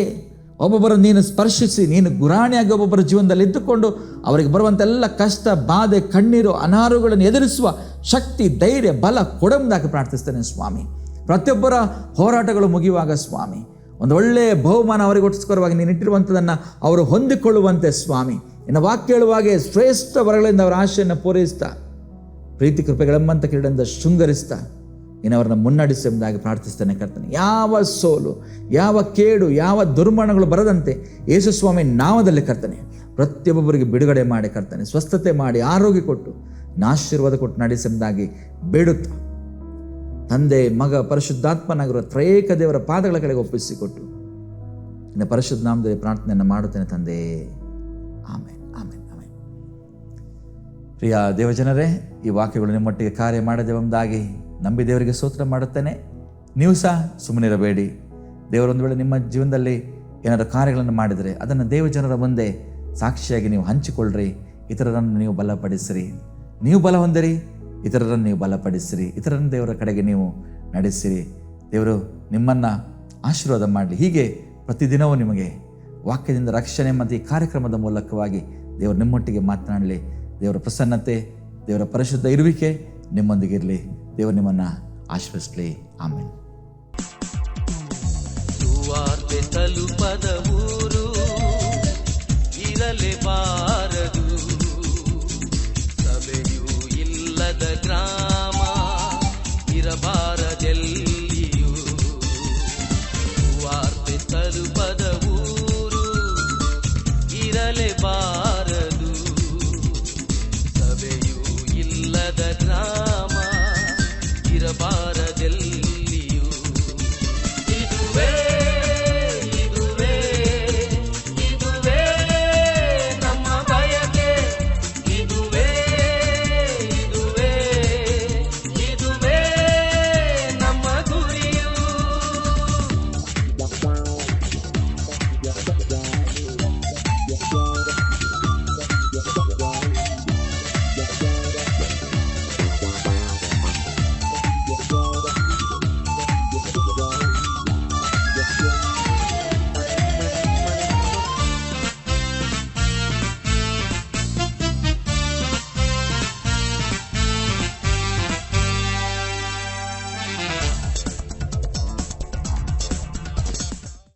ಒಬ್ಬೊಬ್ಬರು ನೀನು ಸ್ಪರ್ಶಿಸಿ, ನೀನು ಗುರಾಣಿಯಾಗಿ ಒಬ್ಬೊಬ್ಬರ ಜೀವನದಲ್ಲಿ ಇದ್ದುಕೊಂಡು ಅವರಿಗೆ ಬರುವಂತೆಲ್ಲ ಕಷ್ಟ, ಬಾಧೆ, ಕಣ್ಣೀರು, ಅನಾರೋಗ್ಯಗಳನ್ನು ಎದುರಿಸುವ ಶಕ್ತಿ, ಧೈರ್ಯ, ಬಲ ಕೊಡಂದಾಗಿ ಪ್ರಾರ್ಥಿಸ್ತೇನೆ ಸ್ವಾಮಿ. ಪ್ರತಿಯೊಬ್ಬರ ಹೋರಾಟಗಳು ಮುಗಿಯುವಾಗ ಸ್ವಾಮಿ ಒಂದು ಒಳ್ಳೆಯ ಬಹುಮಾನ ಅವರಿಗೋಸ್ಕರವಾಗಿ ನೀನು ಇಟ್ಟಿರುವಂಥದ್ದನ್ನು ಅವರು ಹೊಂದಿಕೊಳ್ಳುವಂತೆ ಸ್ವಾಮಿ ನಿನ್ನ ವಾಕ್ಯ ಹೇಳುವಾಗೆ ಶ್ರೇಷ್ಠ ವರಗಳಿಂದ ಅವರ ಆಶೆಯನ್ನು ಪೂರೈಸ್ತಾ ಪ್ರೀತಿ ಕೃಪೆಗಳೆಂಬಂತ ಕಿರೀಟದಿಂದ ಶೃಂಗರಿಸ್ತಾ ನೀನು ಅವರನ್ನು ಮುನ್ನಡೆಸಿ ಎಂಬುದಾಗಿ ಪ್ರಾರ್ಥಿಸ್ತೇನೆ ಕರ್ತನೆ. ಯಾವ ಸೋಲು, ಯಾವ ಕೇಡು, ಯಾವ ದುರ್ಮರಣಗಳು ಬರದಂತೆ ಯೇಸು ಸ್ವಾಮಿ ನಾಮದಲ್ಲಿ ಕರ್ತನೆ ಪ್ರತಿಯೊಬ್ಬೊಬ್ಬರಿಗೆ ಬಿಡುಗಡೆ ಮಾಡಿ ಕರ್ತನೆ, ಸ್ವಸ್ಥತೆ ಮಾಡಿ ಆರೋಗ್ಯ ಕೊಟ್ಟು ಆಶೀರ್ವಾದ ಕೊಟ್ಟು ನಡೆಸಿ ಎಂಬುದಾಗಿ ಬೇಡುತ್ತಾ ತಂದೆ ಮಗ ಪರಿಶುದ್ಧಾತ್ಮನಾಗಿರುವ ತ್ರೇಕ ದೇವರ ಪಾದಗಳ ಕೆಳಗೆ ಒಪ್ಪಿಸಿಕೊಟ್ಟು ನಿನ್ನ ಪರಿಶುದ್ಧ ನಾಮದಲ್ಲಿ ಪ್ರಾರ್ಥನೆಯನ್ನು ಮಾಡುತ್ತೇನೆ ತಂದೆ. ಆಮೇನ್ ಆಮೇನ್ ಆಮೇನ್. ಪ್ರಿಯ ದೇವಜನರೇ, ಈ ವಾಕ್ಯಗಳು ನಿಮ್ಮೊಟ್ಟಿಗೆ ಕಾರ್ಯ ಮಾಡದೆಂಬುದಾಗಿ ನಂಬಿ ದೇವರಿಗೆ ಸ್ತೋತ್ರ ಮಾಡುತ್ತೇನೆ. ನೀವು ಸಹ ಸುಮ್ಮನಿರಬೇಡಿ. ದೇವರೊಂದು ವೇಳೆ ನಿಮ್ಮ ಜೀವನದಲ್ಲಿ ಏನಾದರೂ ಕಾರ್ಯಗಳನ್ನು ಮಾಡಿದರೆ ಅದನ್ನು ದೇವಜನರ ಮುಂದೆ ಸಾಕ್ಷಿಯಾಗಿ ನೀವು ಹಂಚಿಕೊಳ್ಳ್ರಿ. ಇತರರನ್ನು ನೀವು ಬಲಪಡಿಸಿರಿ, ನೀವು ಬಲ ಹೊಂದಿರಿ, ಇತರರನ್ನು ನೀವು ಬಲಪಡಿಸಿರಿ, ಇತರರನ್ನು ದೇವರ ಕಡೆಗೆ ನೀವು ನಡೆಸಿರಿ. ದೇವರು ನಿಮ್ಮನ್ನು ಆಶೀರ್ವಾದ ಮಾಡಲಿ. ಹೀಗೆ ಪ್ರತಿದಿನವೂ ನಿಮಗೆ ವಾಕ್ಯದಿಂದ ರಕ್ಷಣೆ ಮತ್ತು ಈ ಕಾರ್ಯಕ್ರಮದ ಮೂಲಕವಾಗಿ ದೇವರು ನಿಮ್ಮೊಟ್ಟಿಗೆ ಮಾತನಾಡಲಿ. ದೇವರ ಪ್ರಸನ್ನತೆ, ದೇವರ ಪರಿಶುದ್ಧ ಇರುವಿಕೆ ನಿಮ್ಮೊಂದಿಗಿರಲಿ. ದೇವರು ನಿಮ್ಮನ್ನು ಆಶೀರ್ವದಿಸಲಿ. ಆಮೇನ್.